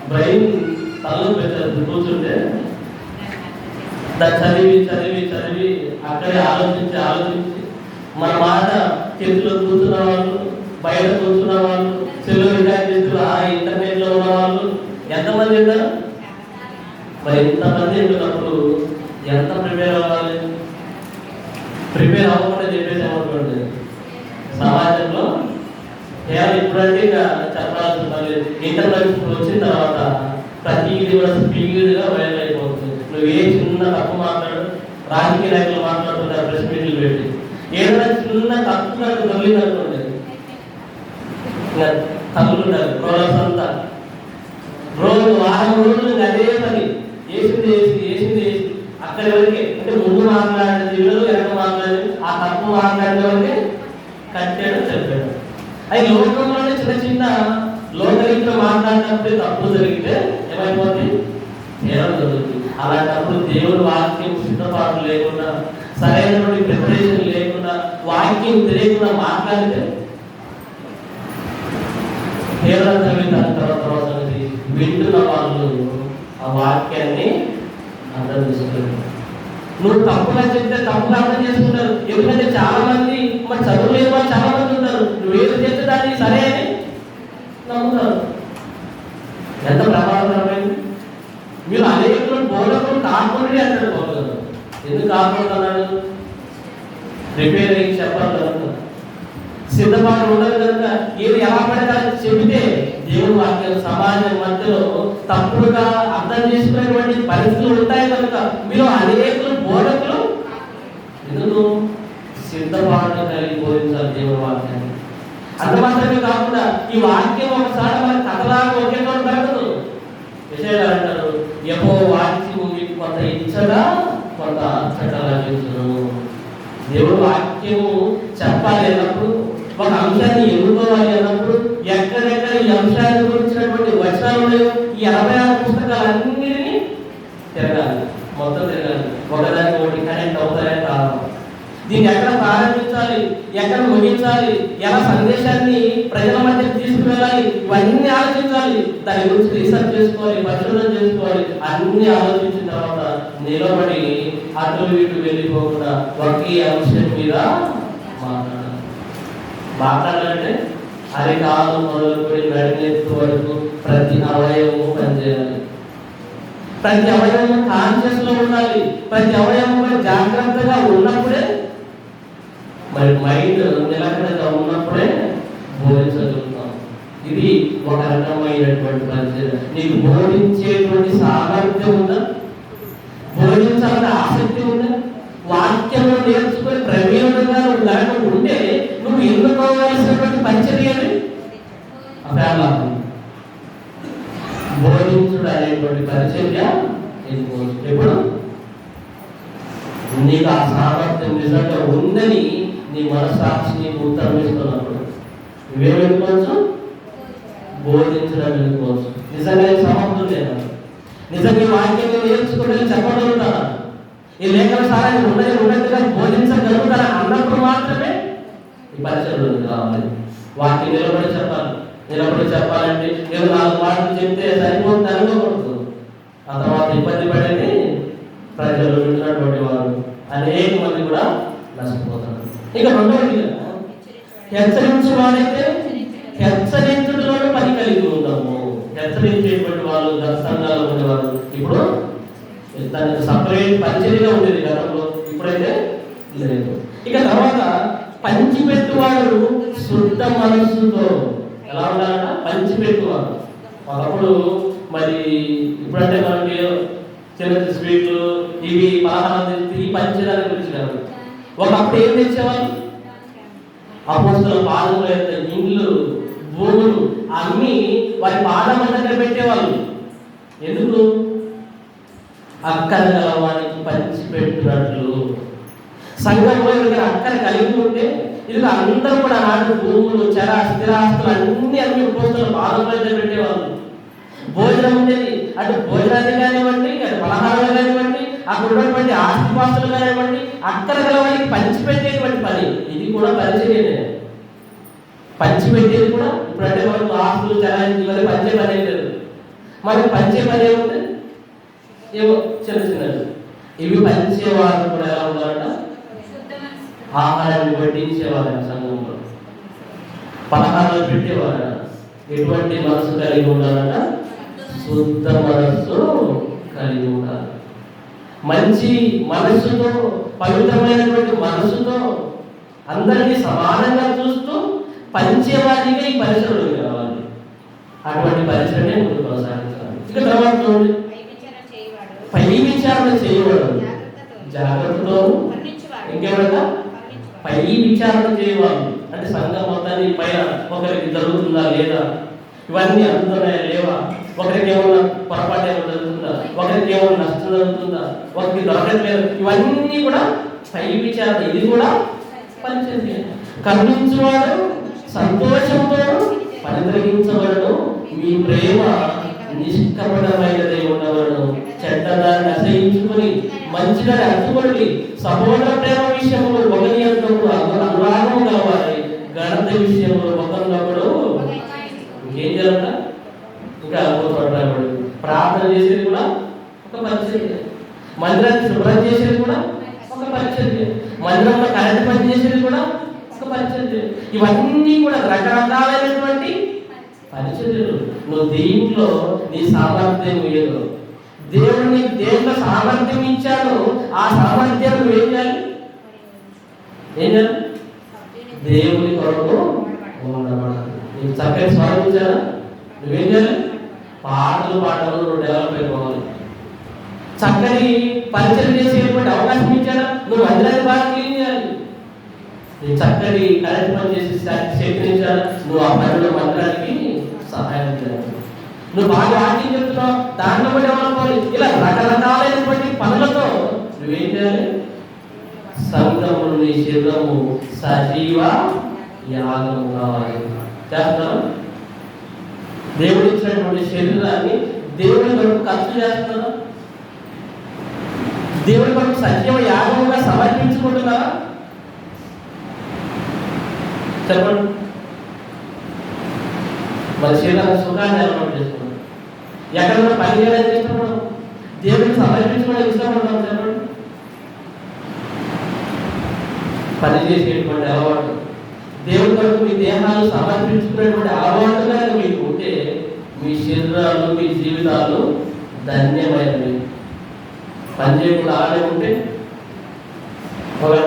బ్రెయిన్ తలలో పెట్టారు కూర్చుంటే దాన్ని చదివి చదివి చదివి అక్కడే ఆలోచించి మన మాట చేతిలో కూర్చున్న వాళ్ళు, బయట కూర్చున్న వాళ్ళు, సెల్లో రికార్డ్ చేస్తున్న ఇంటర్నెట్లో ఉన్న వాళ్ళు ఎంతమంది ఉంటారు? మరి ఇంతమంది ఉంటున్నప్పుడు ఎంత ప్రిపేర్ అవ్వాలి? ప్రిపేర్ అవ్వకుండా చెప్పేసి ఏమనుకోండి, సమాజంలో ఇప్పుడంటే ఇంకా చెప్పాల్సిన లేదు. ఇంటర్నెట్ వచ్చిన తర్వాత ప్రతిదీ కూడా స్పీడ్గా వైరల్ అయిపోతుంది. నువ్వు ఏ చిన్న తప్పు మాట్లాడు, రాజకీయ నాయకులు మాట్లాడుతుంటారు ప్రెస్ మీట్లు పెట్టి, ఏదైనా చిన్న తప్పు నాకు తొలిదనుకోండి ఇంకా తగ్గుతుంటారు ప్రోడక్ట్స్ అంతా. రోజు వారం రోజులు అదే పని వేసింది అక్కడి వరకే. అంటే ముందు మాట్లాడేది వీళ్ళు, వెనక మాట్లాడేది, ఆ తప్పు మాట్లాడే వరకే కట్టాడు చెప్పాడు. అది లోకంలోనే చిన్న చిన్న లోకరీతిలో మాట్లాడినప్పుడు తప్పు జరిగితే ఏమైపోతుంది, నేరం జరుగుతుంది. అలాంటప్పుడు దేవుడు వాక్యం సిద్ధపాటు లేకుండా, సరైనటువంటి ప్రిపరేషన్ లేకుండా, వాక్యం తెలియకుండా మాట్లాడితే కేవలం చదివిన తర్వాత వింటున్న వాళ్ళు ఆ వాక్యాన్ని అర్థం చేసుకోలేదు. నువ్వు తప్పుగా చెప్తే తప్పుగా అర్థం చేసుకుంటారు. ఎందుకంటే చాలా మంది మరి చదువు లేని వాళ్ళు చాలా మంది ఉంటారు. నువ్వేది చెప్తే దాన్ని సరే అని నమ్ముతారు. ఎంత ప్రమాదకరమైంది. మీరు అనేకులు బోధకులు కాకుండా అంటాడు బాబు. ఎందుకు కాకుండా ప్రిపేర్ అయ్యి చెప్పాలి కనుక, సిద్ధపాటు ఉండదు కనుక ఏది ఎలా పడితే చెబితే దేవుని వాక్యం సమాజం మధ్యలో తప్పుడుగా అర్థం చేసుకునేటువంటి పరిస్థితులు ఉంటాయి కనుక మీరు అనేకులు బోధకులు ఎందుకు సిద్ధపాటు కలిగి బోధించాలి దేవుని వాక్యాన్ని. అంత మాత్రమే కాకుండా ఈ వాక్యం ఒకసారి మన కథలాగా ఒకే చోట పెరగదు. విషయాలు అంటారు, ఎపో వాక్యము మీకు కొంత ఇచ్చగా కొంత అచ్చటలా చేస్తును. దేవుడు వాక్యము చెప్పాలి అన్నప్పుడు, ఒక అంశాన్ని ఎన్నుకోవాలి అన్నప్పుడు ఎక్కడెక్కడ ఈ అంశాన్ని గురించినటువంటి వచనాలు ఉన్నాయో ఈ 66 పుస్తకాలన్నిటినీ తిరగాలి, మొత్తం తిరగాలి. ఒకదానికి ఒకటి కనెక్ట్ అవుతాయని కాదు. దీన్ని ఎక్కడ ప్రారంభించాలి, ఎక్కడ ముగించాలి, ఎలా సందేశాన్ని ప్రజల మధ్య తీసుకువెళ్ళాలి, ఇవన్నీ ఆలోచించాలి. దాని గురించి రీసెర్చ్ చేసుకోవాలి, పరిశోధన చేసుకోవాలి. అన్ని ఆలోచించిన తర్వాత నిలబడి అటు ఇటు వెళ్ళిపోకుండా ఒకే అంశం మీద మాట్లాడాలంటే అరికాలు మొదలుకొని నడినెత్తు వరకు ప్రతి అవయవము పనిచేయాలి. ప్రతి అవయవము కాన్షియస్ లో ఉండాలి. ప్రతి అవయవము జాగ్రత్తగా ఉన్నప్పుడే, మరి మైండ్ నిలకడగా ఉన్నప్పుడే బోధించగలుగుతాం. ఇది ఒక రకమైనటువంటి పరిచయం. నీకు బోధించేటువంటి సామర్థ్యం ఉందా? బోధించాలని ఆసక్తి ఉందా? వాక్యంలో నేర్చుకుని ప్రవీణుడుగా నువ్వు కనుక ఉంటే నువ్వు ఎన్నుకోవాల్సినటువంటి పరిచర్యని బోధించుడు అనేటువంటి పరిచర్య ఎప్పుడు నీకు ఆ సామర్థ్యం నిజంగా ఉందని నీ మనసాక్షి నీకు ఉత్తరం ఇస్తున్నప్పుడు నువ్వేం ఎన్నుకోవచ్చు? బోధించడం ఎన్నుకోవచ్చు. నిజంగా సమర్థం లేదా? నిజంగా ఈ వాక్యాన్ని నేర్చుకుంటే చెప్పగలుగుతారా? ఈ లేఖన సారాన్ని ఉన్నట్టుగా బోధించగలుగుతారా అన్నప్పుడు మాత్రమే ఈ పరిచయం కావాలి. వాక్యం నిలబడి చెప్పాలి. నిలబడి చెప్పాలంటే నేను 4 మాటలు చెప్తే సరిపోతుంది అనుకోకూడదు. ఆ తర్వాత ఇబ్బంది పడేది ప్రజలు వింటున్నటువంటి వారు అనేక మంది కూడా నష్టపోతారు. ఇక రెండవది, హెచ్చరించే వాడైతే హెచ్చరించడంలోనే పని కలిగి ఉంటాము. హెచ్చరించేటువంటి వాళ్ళు సంఘాలు ఉండేవారు ఇప్పుడు దానికి సపరేట్ పరిచర్యగా ఉండేది గతంలో, ఇప్పుడైతే లేదు. ఇక తర్వాత పంచిపెట్టువాడు శుద్ధ మనస్సుతో ఎలా ఉండాలంట? పంచిపెట్టువాడు. ఒకప్పుడు మరి ఇప్పుడంటే మనకి చిన్న స్వీట్లు ఇవి పలహారాలు ఈ పంచదార గురించి కాదు. ఒకప్పుడు ఏం తెచ్చేవాళ్ళు? అపోస్తలుల పాదముల యొక్క ఇండ్లు భూములు అన్ని వారి పాదం దగ్గర పెట్టేవాళ్ళు. ఎందుకు? అక్కర గలవానికి పంచిపెట్టినట్లు. సంఘంలో అక్కర కలిగి ఉంటే ఇది అందరూ కూడా నాటి భూములు స్థిరాస్తులు అన్ని అపోస్తలుల పాదముల దగ్గర పెట్టేవాళ్ళు. భోజనం ఉండేది, అటు భోజనాన్ని కానివ్వండి, అటు పలహారాలు కానివ్వండి, అక్కడ ఉన్నటువంటి ఆస్తిపాస్తులు కానివ్వండి, అక్కర గలవానికి పంచిపెట్టేటువంటి పని. ఇది కూడా పరిచర్యనే. పంచిపెట్టేది కూడా ఇప్పుడంటే మనకు ఆస్తులు చరాయించి ఇవన్నీ పంచే పని లేదు. మనకు పంచే పని ఏముంది? ఏమో చిన్న చిన్నది. ఇవి పంచేవారు కూడా ఎలా ఉండాలంట? ఆహారాన్ని వడ్డించేవారు. సంఘంలో పలహారాలు పెట్టేవారు. ఎటువంటి మనసు కలిగి ఉండాలంట? శుద్ధ మనస్సు కలిగి ఉండాలి. మంచి మనస్సుతో, పవిత్రమైనటువంటి మనస్సుతో అందరినీ సమానంగా చూస్తూ పంచేవారిగా ఈ పరిసరాలు కావాలి. అటువంటి పరిసరనే ముందు కొనసాగించాలి. ఇక తర్వాత చూడండి, పై విచారణ చేయవాడు జాగ్రత్తతో, ఇంకేమన్నా పై విచారణ చేయవాడు అంటే సంఘం మొత్తాన్ని పైన ఒకరికి జరుగుతుందా లేదా, ఇవన్నీ అందుతున్నాయా లేవా, ఒకరికి ఏమన్నా పొరపాటు ఏమైనా జరుగుతుందా, ఒకరికి ఏమైనా నష్టం జరుగుతుందా, ఒకరికి దొరకట్లేదు, ఇవన్నీ కూడా పై విచారణ. ఇది కూడా పరిచయం. కరుణించేవాడు సంతోషంతో పరిగ్రహించబడను, మీ ప్రేమ నిష్కపటమైనదై ఉండవలను, చెడ్డదాన్ని అసహించుకొని మంచిదని అర్థపడి సహోదర ప్రేమ విషయంలో ఒకరి ఎంతప్పుడు అనురాగం కావాలి, ఘనత విషయంలో ఒకరినప్పుడు ఇంకేం చేయాలంట? ఇంకా ప్రార్థన చేసేది కూడా ఒక పరిచయం. మందిరాన్ని శుభ్రం చేసేది కూడా ఒక పరిచర్య, మందిరంలో కరెంట్ పని చేసేది కూడా ఒక పరిచర్య. ఇవన్నీ కూడా రకరకాలైనటువంటి పరిచర్యలు. నువ్వు దీంట్లో నీ సామర్థ్యం ఏదో, దేవుడు నీకు దేంట్లో సామర్థ్యం ఇచ్చాడు, ఆ సామర్థ్యం నువ్వేం చేయాలి? ఏం చేయాలి? దేవుని కొరకు ఉండబడాలి. నీకు చక్కని స్వరం ఇచ్చారా, నువ్వేం చేయాలి? పాటలు నువ్వు డెవలప్ అయిపోవాలి. చక్కని పరిచయం చేసేటువంటి అవకాశం ఇచ్చారా, నువ్వు మందిరాన్ని బాగా క్లీన్ చేయాలి. నీ చక్కని కరెంట్ పని చేసి శక్తినిచ్చారా, నువ్వు ఆ పనిలో మందిరానికి సహాయం చేయాలి. నువ్వు బాగా వాక్యం చెప్తున్నావు, దాంట్లో కూడా డెవలప్ అవ్వాలి. ఇలా రకరకాలైనటువంటి పనులతో నువ్వేం చేయాలి? సంఘము నీ శరీరము సజీవ యాగం కావాలి. చేస్తున్నావు? దేవుడు ఇచ్చినటువంటి శరీరాన్ని దేవుడి కొరకు ఖర్చు చేస్తున్నారా? దేవుడి కొరకు సజీవ యాగముగా సమర్పించుకుంటున్నారా? చెప్పండి. మన శరీరాన్ని సుఖాన్ని అలవాటు చేసుకున్నాం, ఎక్కడైనా పని చేయాలని ఇష్టపడడం, దేవుడికి సమర్పించుకోవడానికి ఇష్టపడతాం. చెప్పండి. పని చేసేటువంటి అలవాటు, దేవుడి కొరకు మీ దేహాలు సమర్పించుకునేటువంటి అలవాటుగా మీకు ఉంటే మీ శరీరాలు, మీ జీవితాలు ధన్యమైనవి. పని చేయకుండా ఆడే ఉంటే ఒకడు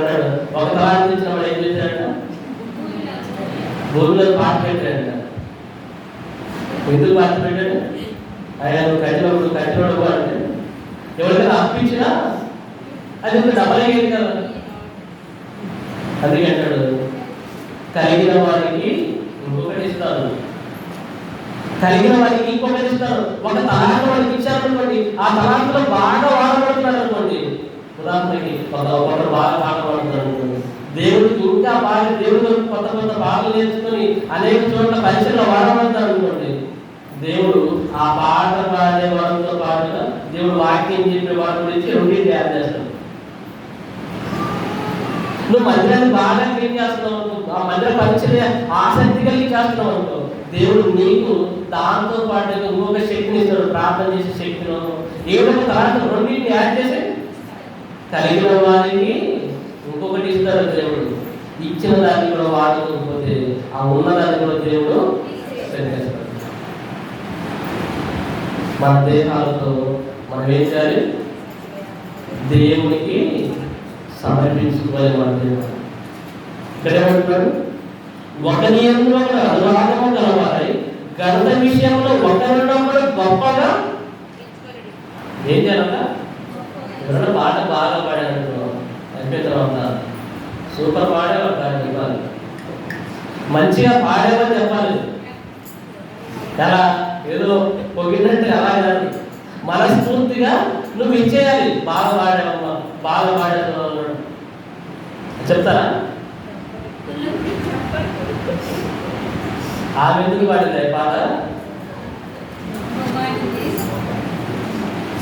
ఒక తలాంటి ఇచ్చిన వాడు ఏం చేశాడంట? భూమిలో పాట పెట్టాడంట. ఎందుకు పాట పెట్టాడు? ఆయన కట్టినోడు అంటే ఎవరికైనా అప్పించినా అది ఒక డబ్బులు అయ్యేది కదా. అందుకే అంటాడు, కలిగిన వారికి ఇంకొకటి ఇస్తారు, కలిగిన వారికి ఇంకొకటి ఇస్తారు. ఒక తలాంత వారికి ఇచ్చారనుకోండి, ఆ తలాంతలో బాగా వాడబడుతున్నారు అనుకోండి. ఉదాహరణకి ఒకరు బాగా పాట పాడుతున్నారు అనుకోండి, దేవుడికి ఇంకా బాగా దేవుడు కొత్త కొత్త పాటలు నేర్చుకొని అనేక చోట్ల పరిచయంలో వాడబడతారు అనుకోండి. దేవుడు ఆ పాట పాడే వారితో పాటుగా దేవుడు వాక్యం చెప్పే వారి గురించి రొటీన్ తయారు చేస్తాడు. నువ్వు మందిరాన్ని బాగా క్లీన్ చేస్తున్నావు, ఆ మందిర పరిచయం ఆసక్తి కలిగి చేస్తున్నావు అనుకో, దేవుడు నీకు దాంతో పాటు ఇంకొక శక్తిని ఇస్తాడు. ప్రార్థన చేసే శక్తిలో ఏదో ఒక తర్వాత రెండింటిని యాడ్ చేసి కలిగిన వారికి ఇంకొకటి ఇస్తాడు దేవుడు. ఇచ్చిన దాన్ని కూడా వాడుకోకపోతే ఆ ఉన్నదాన్ని కూడా దేవుడు చేస్తాడు. మన దేహాలతో మనం ఏం చేయాలి? దేవునికి సమర్పించుకోవాలి. మన దేవుడు ఇక్కడ ఏమంటున్నాడు? ఒకరి యందు అనురాగము కలవారై గణత విషయంలో ఒకరినొకరు గొప్పగా ఏం చేయాలంట? ఎవరైనా పాట బాగా పాడాడు అయిపోయిన తర్వాత సూపర్ పాడేవాడు దాన్ని ఇవ్వాలి, మంచిగా పాడేవని చెప్పాలి. ఎలా ఏదో పొగిడినట్టు ఎలా కాదు, మనస్ఫూర్తిగా నువ్వు ఇచ్చేయాలి. బాగా పాడావమ్మా, బాగా పాడావు చెప్తారా? ఆమె ఎందుకు పాడింది పాట?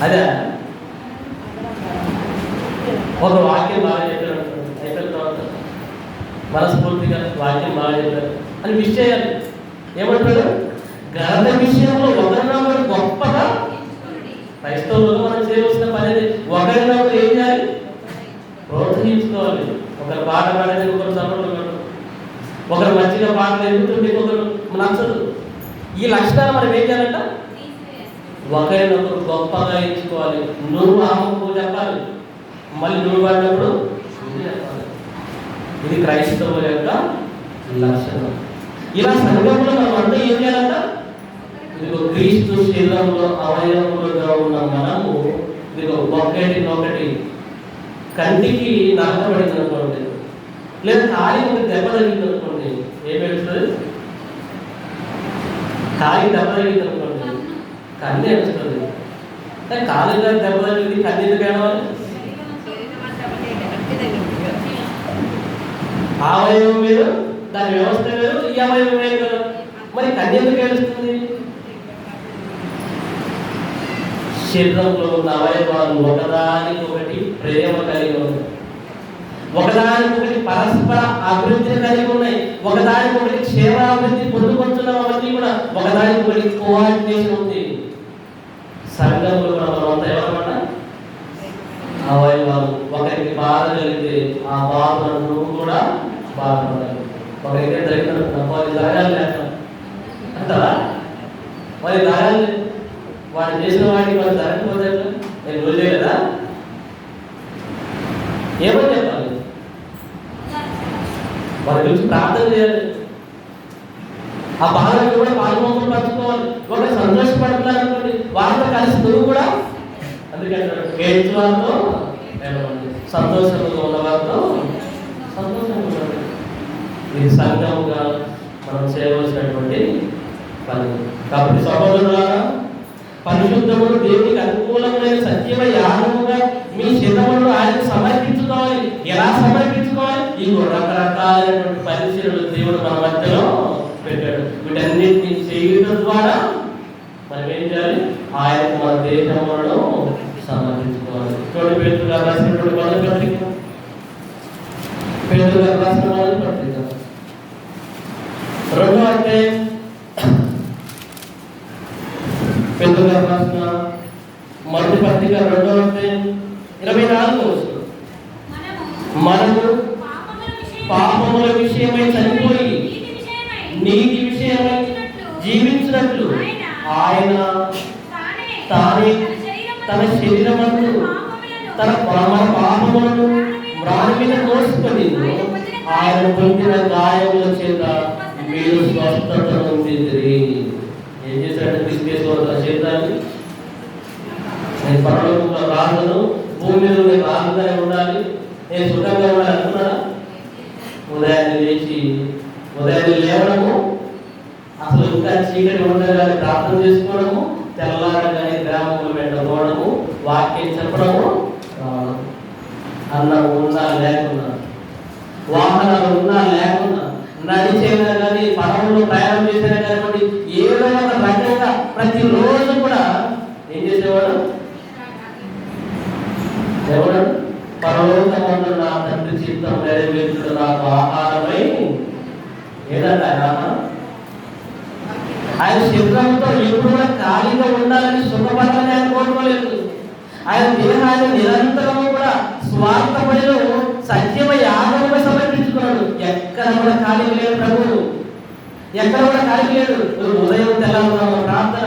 అదే ఒక వాక్యం బాగా చెప్పారు, అయిపోయిన తర్వాత మనస్ఫూర్తిగా వాక్యం బాగా చెప్పారు అని విష్ చేయాలి. ఏమంటాడు? ఘనత విషయంలో ఒకరినొకరు గొప్పగా, క్రైస్తవులు మనం చేయవలసిన పని ఒకరినొకరు ఏం చేయాలి? ప్రోత్సహించుకోవాలి. ఒకరు పాట పాడేది ఒకరు చప్పట్లు కొట్టడం, ఒకరు మంచిగా పాటలు ఎదుగుతుంటే ఒకరు నచ్చదు. ఈ లక్షణాలు మనం ఏం చేయాలంట? ఒకరినొకరు గొప్పగా ఎంచుకోవాలి. నువ్వు ఆమెకు చెప్పాలి, మళ్ళీ నువ్వు పాడినప్పుడు చెప్పాలి. ఇది క్రైస్తవుల యొక్క లక్షణం. ఇలా సంఘంలో మనం అంతా ఏం చేయాలంట? ఇదిగో క్రీస్తు శరీరంలో అవయవములుగా ఉన్న మనము ఇదిగో ఒకటి కంటికి నరకబడింది అనుకోండి, లేదా కాలి ఒక దెబ్బ తగిలింది అనుకోండి, ఏం ఏడుస్తుంది? కాలి దెబ్బ తగిలింది అనుకోండి, కన్ను ఏడుస్తుంది. కాలిగా దెబ్బ తగిలింది, కన్ను ఎందుకు ఏడవాలి? ఆ అవయవం వేరు, దాని వ్యవస్థ వేరు, ఈ అవయవం వేరు కదా. మరి కన్ను ఎందుకు ఏడుస్తుంది? శరీరంలో ఉన్న అవయవాలు ఒకదానికొకటి ప్రేమ కలిగి ఉన్నాయి, ఒకదానికొకటి పరస్పర అభివృద్ధిని కలిగి ఉన్నాయి, ఒకదానికొకటి క్షేమాభివృద్ధి పొందుకుంటున్నవన్నీ కూడా ఒకదానికొకటి కోఆర్డినేషన్ ఉంది. సంఘంలో కూడా మనం అంతా ఎవరన్నా అవయవాలు, ఒక బాధ కలిగితే ఆ బాధను నువ్వు కూడా బాధపడాలి. ఒకరైతే జరిగిన వారి జరగాలి లేక అంటారా? వారి జరగాలి, వాడు చేసిన వాడికి వాడు జరగకపోతే నేను రోజు కదా ఏమని చెప్పాలి? వారి గురించి ప్రార్థన చేయాలి. ఆ బాధను కూడా పాల్గొనకుండా పంచుకోవాలి. ఒక సంతోషపడుతున్నారు అనుకోండి, వాళ్ళతో కలిసి నువ్వు కూడా అందుకంటే ఏడ్చువారితో సంతోషంగా ఉన్నవారితో సంతోషంగా ఉండాలి. ఇది సంఘముగా మనం చేయవలసినటువంటి పని. కాబట్టి సహోదరులారా, పరిశుద్ధములు దేవునికి అనుకూలమైన సత్యమ యాగముగా మీ శరీరమును ఆయనకు సమర్పించుకోవాలి. ఎలా సమర్పించుకోవాలి? ఇంకో రకరకాలైనటువంటి పరిశీలనలు దేవుడు మన మధ్యలో పెట్టాడు. వీటన్నిటిని చేయడం ద్వారా మనం ఏం చేయాలి? ఆయనకు మన దేహములను సమర్పించుకోవాలి. చూడండి, పేతురు గారు రాసినటువంటి మొదటి పత్రిక, పేతురు గారు రాసిన మొదటి పత్రిక 2వ అధ్యాయం, పేతురు గారు రాసిన మొదటి పత్రిక 2వ అధ్యాయం 24వ వచనం, మనము పాపముల విషయమై చనిపోయి నీతి విషయమై జీవించినట్లు ఆయన తానే తన శరీరమందు తన పాపములను మ్రాని మీద మోసుకొని ఆయన పొందిన గాయముల చేత మీరు స్వస్థతను పొందిందిరి. ఏం చేశాడంటే తీసుకేసుకోవాలి ఆ శరీరాన్ని. నేను పరలోకంలో రాజును, భూమి మీద నేను రాజుగానే ఉండాలి, నేను సుఖంగా ఉండాలి అనుకున్నాడా? ఉదయాన్నే లేవడము, అసలు ఇంకా చీకటి ఉండగానే ప్రార్థన చేసుకోవడము, తెల్లారగానే గ్రామంలో పెట్టకపోవడము, వాక్యం చెప్పడము, అన్నం ఉన్నా లేకున్నా, వాహనాలు ఉన్నా లేకున్నా, నడిచేనా కానీ పడవలో ప్రయాణం చేసినా కానివ్వండి, ఏదో ఒక రకంగా ప్రతిరోజు కూడా ఏం చేసేవాడు? ఎవడు? పరలోకమందు నా తండ్రి చిత్తం నెరవేర్చుడు నాకు ఆహారమై ఏదంట ఆయన శరీరంతో ఎప్పుడు కూడా ఖాళీగా ఉండాలని సుఖపడాలని ఆయన కోరుకోలేదు. ఆయన దేహాన్ని నిరంతరము కూడా స్వార్థపడిలో సత్యమ యాగముగా సమర్పించుకున్నాడు. ఎక్కడ కూడా ఖాళీ లేదు ప్రభువు, ఎక్కడ కూడా ఖాళీ లేదు. ఉదయం తెల్లవారుజామున ప్రార్థన,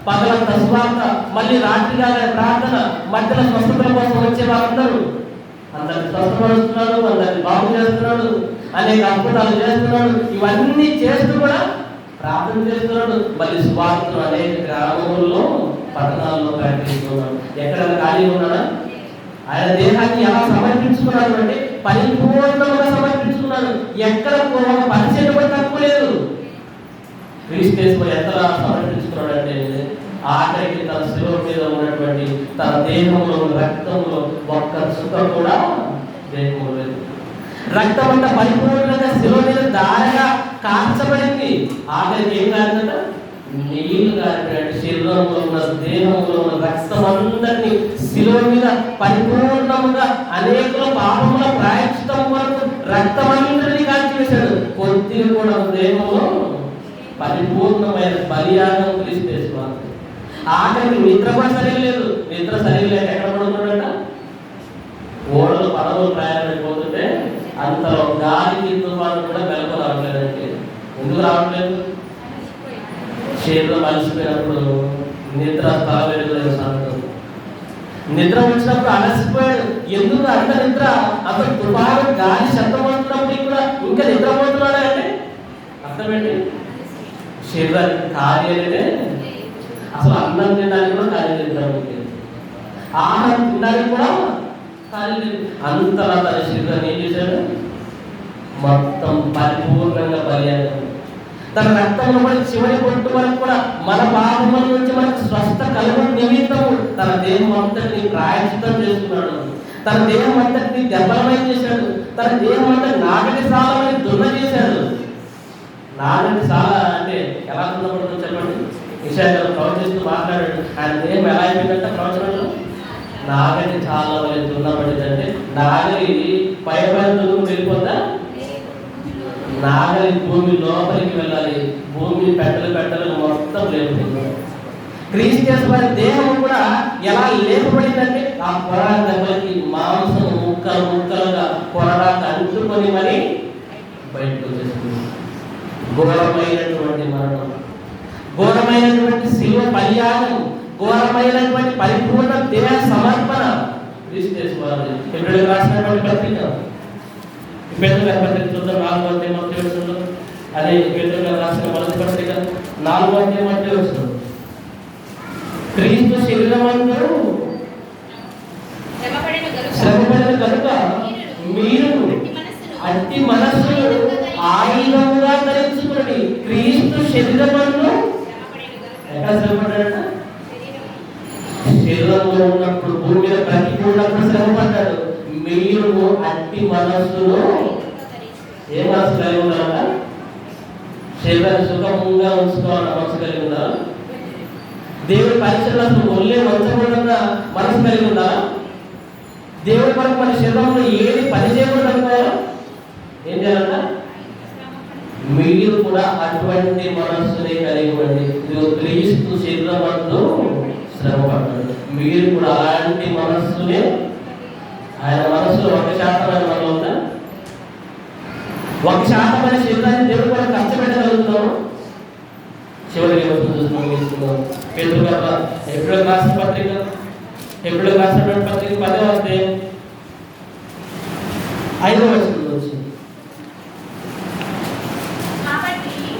పగలంతా స్వార్థ, మళ్ళీ రాత్రి కాలే ప్రార్థన, మధ్యలో స్వస్థతల కోసం వచ్చే వాళ్ళందరూ అందరిని స్వస్థపరుస్తున్నాడు, అందరిని బాగు చేస్తున్నాడు, అనేక అద్భుతాలు చేస్తున్నాడు. ఇవన్నీ చేస్తూ కూడా ప్రార్థన చేస్తున్నాడు. మళ్ళీ స్వార్థలు అనేక గ్రామంలో పట్టణాల్లో ప్రకటిస్తున్నాడు. ఎక్కడ ఖాళీ ఉన్నాడా? ఆయన దేహాన్ని ఎలా సమర్పించుకున్నాడు అంటే పరిపూర్ణంగా సమర్పించుకున్నాడు. ఎక్కడ ఒక పరిచయం కూడా తక్కువ లేదు. క్రీస్తు ఎంతలా సమర్పించుకున్నాడు అంటే ఆఖరికి తన శిలువ మీద ఉన్నటువంటి తన దేహంలో రక్తంలో ఒక్క చుక్క కూడా దేహంలో లేదు. రక్తం అంతా పరిపూర్ణంగా శిలువ మీద దారగా కాల్చబడింది. ఆఖరికి ఏం కాదంట? నీళ్లు కారిపోయినట్టు శరీరంలో ఉన్న దేహంలో ఉన్న రక్తం అందరినీ శిలువ మీద పరిపూర్ణంగా అనేకుల పాపముల ప్రాయశ్చిత్తం వరకు రక్తం అందరినీ కాల్చివేశాడు. కొద్దిగా కూడా దేహంలో పరిపూర్ణమైన బలియాగం క్రీస్తు. ఆఖరికి నిద్ర కూడా సరిగ్గా లేదు. నిద్ర సరిగ్గా లేక ఎక్కడ పడుతున్నాడంట? ఓడలు పడవలు ప్రయాణమైపోతుంటే అంతలో గాలికి తుఫాను కూడా వెలుగు రావట్లేదంటే ఎందుకు రావట్లేదు? శరీరం అలసిపోయినప్పుడు నిద్ర తల వెలుగులేదు. నిద్ర వచ్చినప్పుడు అలసిపోయాడు. ఎందుకు అంత నిద్ర? అసలు తుఫాను గాలి శబ్దం అవుతున్నప్పుడు కూడా ఇంకా నిద్రపోతున్నాడా అంటే అర్థం ఏంటి? శరీరానికి ఖాళీ అంటే అసలు అన్నం తినడానికి కూడా ఖాళీ లేదు, ఆహారం తినడానికి కూడా ఖాళీ లేదు. అంతలా తన శరీరాన్ని ఏం చేశాడు? మొత్తం పరిపూర్ణంగా బలియాగం. తన రక్తంలో కూడా చివరి పొట్టు వరకు కూడా మన పాపముల నుంచి మనకు స్వస్థ కలుగు నిమిత్తము తన దేహం అంతటిని ప్రాయశ్చిత్తం చేసుకున్నాడు. తన దేహం అంతటిని దెబ్బలమై చేశాడు. తన దేహం అంతా నాగటి సాలమై దున్న చేశాడు. నాగటి సాల అంటే ఎలా దున్నపడుతుందో చెప్పండి. విషయాలు ప్రవచిస్తూ మాట్లాడాడు. ఆయన దేహం ఎలా అయిపోయిందంటే ప్రవచనంలో నాగటి చాలా దున్నపడింది. అంటే నాగలి పై దున్ను వెళ్ళిపోతా, నాగలి భూమి లోపలికి వెళ్ళాలి. భూమి పెట్టలు మొత్తం లేకపోయింది. క్రీస్తు దేహం కూడా ఎలా లేపబడిందంటే ఆ పొరా దెబ్బలకి మాంసం ముక్కలు తీసుకొని మరి బయటకు వచ్చేస్తుంది. ఘోరమైనటువంటి మరణం, ఘోరమైనటువంటి శిలువ బలియాగం, ఘోరమైనటువంటి పరిపూర్ణ దేహ సమర్పణ క్రీస్తు చేసుకోవాలి. ఫిబ్రవరి రాసినటువంటి పత్రిక, పేతురు పత్రిక చూద్దాం. 4వ అధ్యాయం అదే పేతురు రాసిన మొదటి పత్రిక 4వ అధ్యాయం క్రీస్తు శరీరమందు శ్రమపడిన కనుక మీరు అట్టి మనస్సును ఆయుధంగా ధరించుకోండి. క్రీస్తు శరీరమందు ఎక్కడ శ్రమపడ్డాడట? శరీరంలో ఉన్నప్పుడు, భూమి మీద ప్రతికూలప్పుడు శ్రమపడ్డాడు. మీరు అట్టి మనస్సును ఏ మనసు కలిగి ఉన్నారట? శరీరాన్ని సుఖంగా ఉంచుకోవాలన్న మనసు కలిగి ఉన్నారా? దేవుడి పరిచయలు ఒళ్ళే వంచకుండా మనసు కలిగి ఉందా? దేవుడి కొరకు మన శరీరంలో ఏది పని చేయకుండా ఏం చేయాలంట? మీరు కూడా అటువంటి మనస్సునే కలిగి ఉండండి. క్రీస్తు శరీరమందు శ్రమపడ్డాడు. మీరు కూడా అలాంటి మనస్సునే, ఆయన మనస్సులో 1% మనలో ఉందా? 1% శరీరాన్ని దేవుడు కూడా కష్టపెట్టగలుగుతాము. చివరికి చూస్తున్నాం పేతురు గారు ఎప్పుడో రాసిన పత్రిక, ఎప్పుడో రాసినటువంటి పత్రిక 10వ అధ్యాయం 5వ వచనంలో వచ్చింది.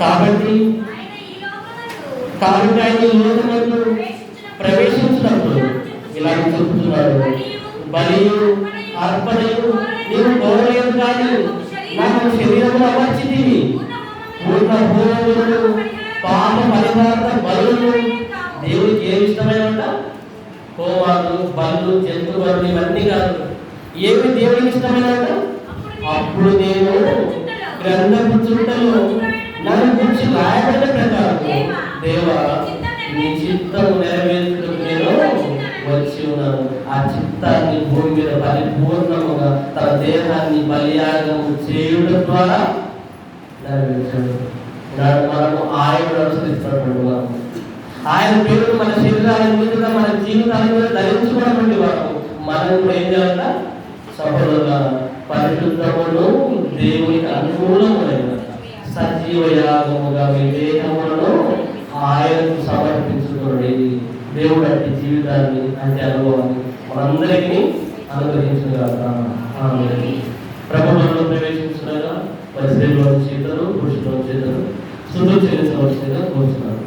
కాబట్టి ఆయన ఈ లోకములో ప్రవేశించినప్పుడు ఇలా చెబుతున్నాడు, బలియు అర్పణయు నీవు కోరలేదు కానీ నాకు శరీరమును అమర్చితివి. పూర్ణ భూములను పాప పరిహార బలులు. దేవుడికి ఏమి ఇష్టమైనట? హోమాలు, బలు, జంతు బలు ఇవన్నీ కాదు. ఏమి దేవుడికి ఇష్టమైనట? అప్పుడు నేను గ్రంథపు చుట్టలో నన్ను గురించి రాయబడిన ప్రకారం దేవా నీ చిత్తము నెరవేర్చుటకు నేను వచ్చి ఉన్నాను. ఆ చిత్తాన్ని భూమి మీద పరిపూర్ణముగా తన దేహాన్ని బలియాగం చేయడం ద్వారా నెరవేర్చాడు. మనము ఆయన అనుసరిస్తున్నటువంటి వారు, ఆయన పేరు మన శరీరాల మీద, మన జీవితాల మీద ధరించుకున్నటువంటి వారు. మనం కూడా ఏం చేయాలంట? సఫలుగా పరిశుద్ధమును దేవునికి అనుకూలమైన సజీవ యాగముగా మీ దేహములను ఆయనకు సమర్పించుకోండి. దేవుడు అట్టి జీవితాన్ని, అంటే అనుభవాన్ని మనందరికీ అనుగ్రహించగలగా. ప్రభుత్వంలో ప్రవేశించగా మరి స్త్రీలో చేతలు, పురుషుల చేతలు శుద్ధి చెల్లించవలసిందిగా కోరుతున్నాను.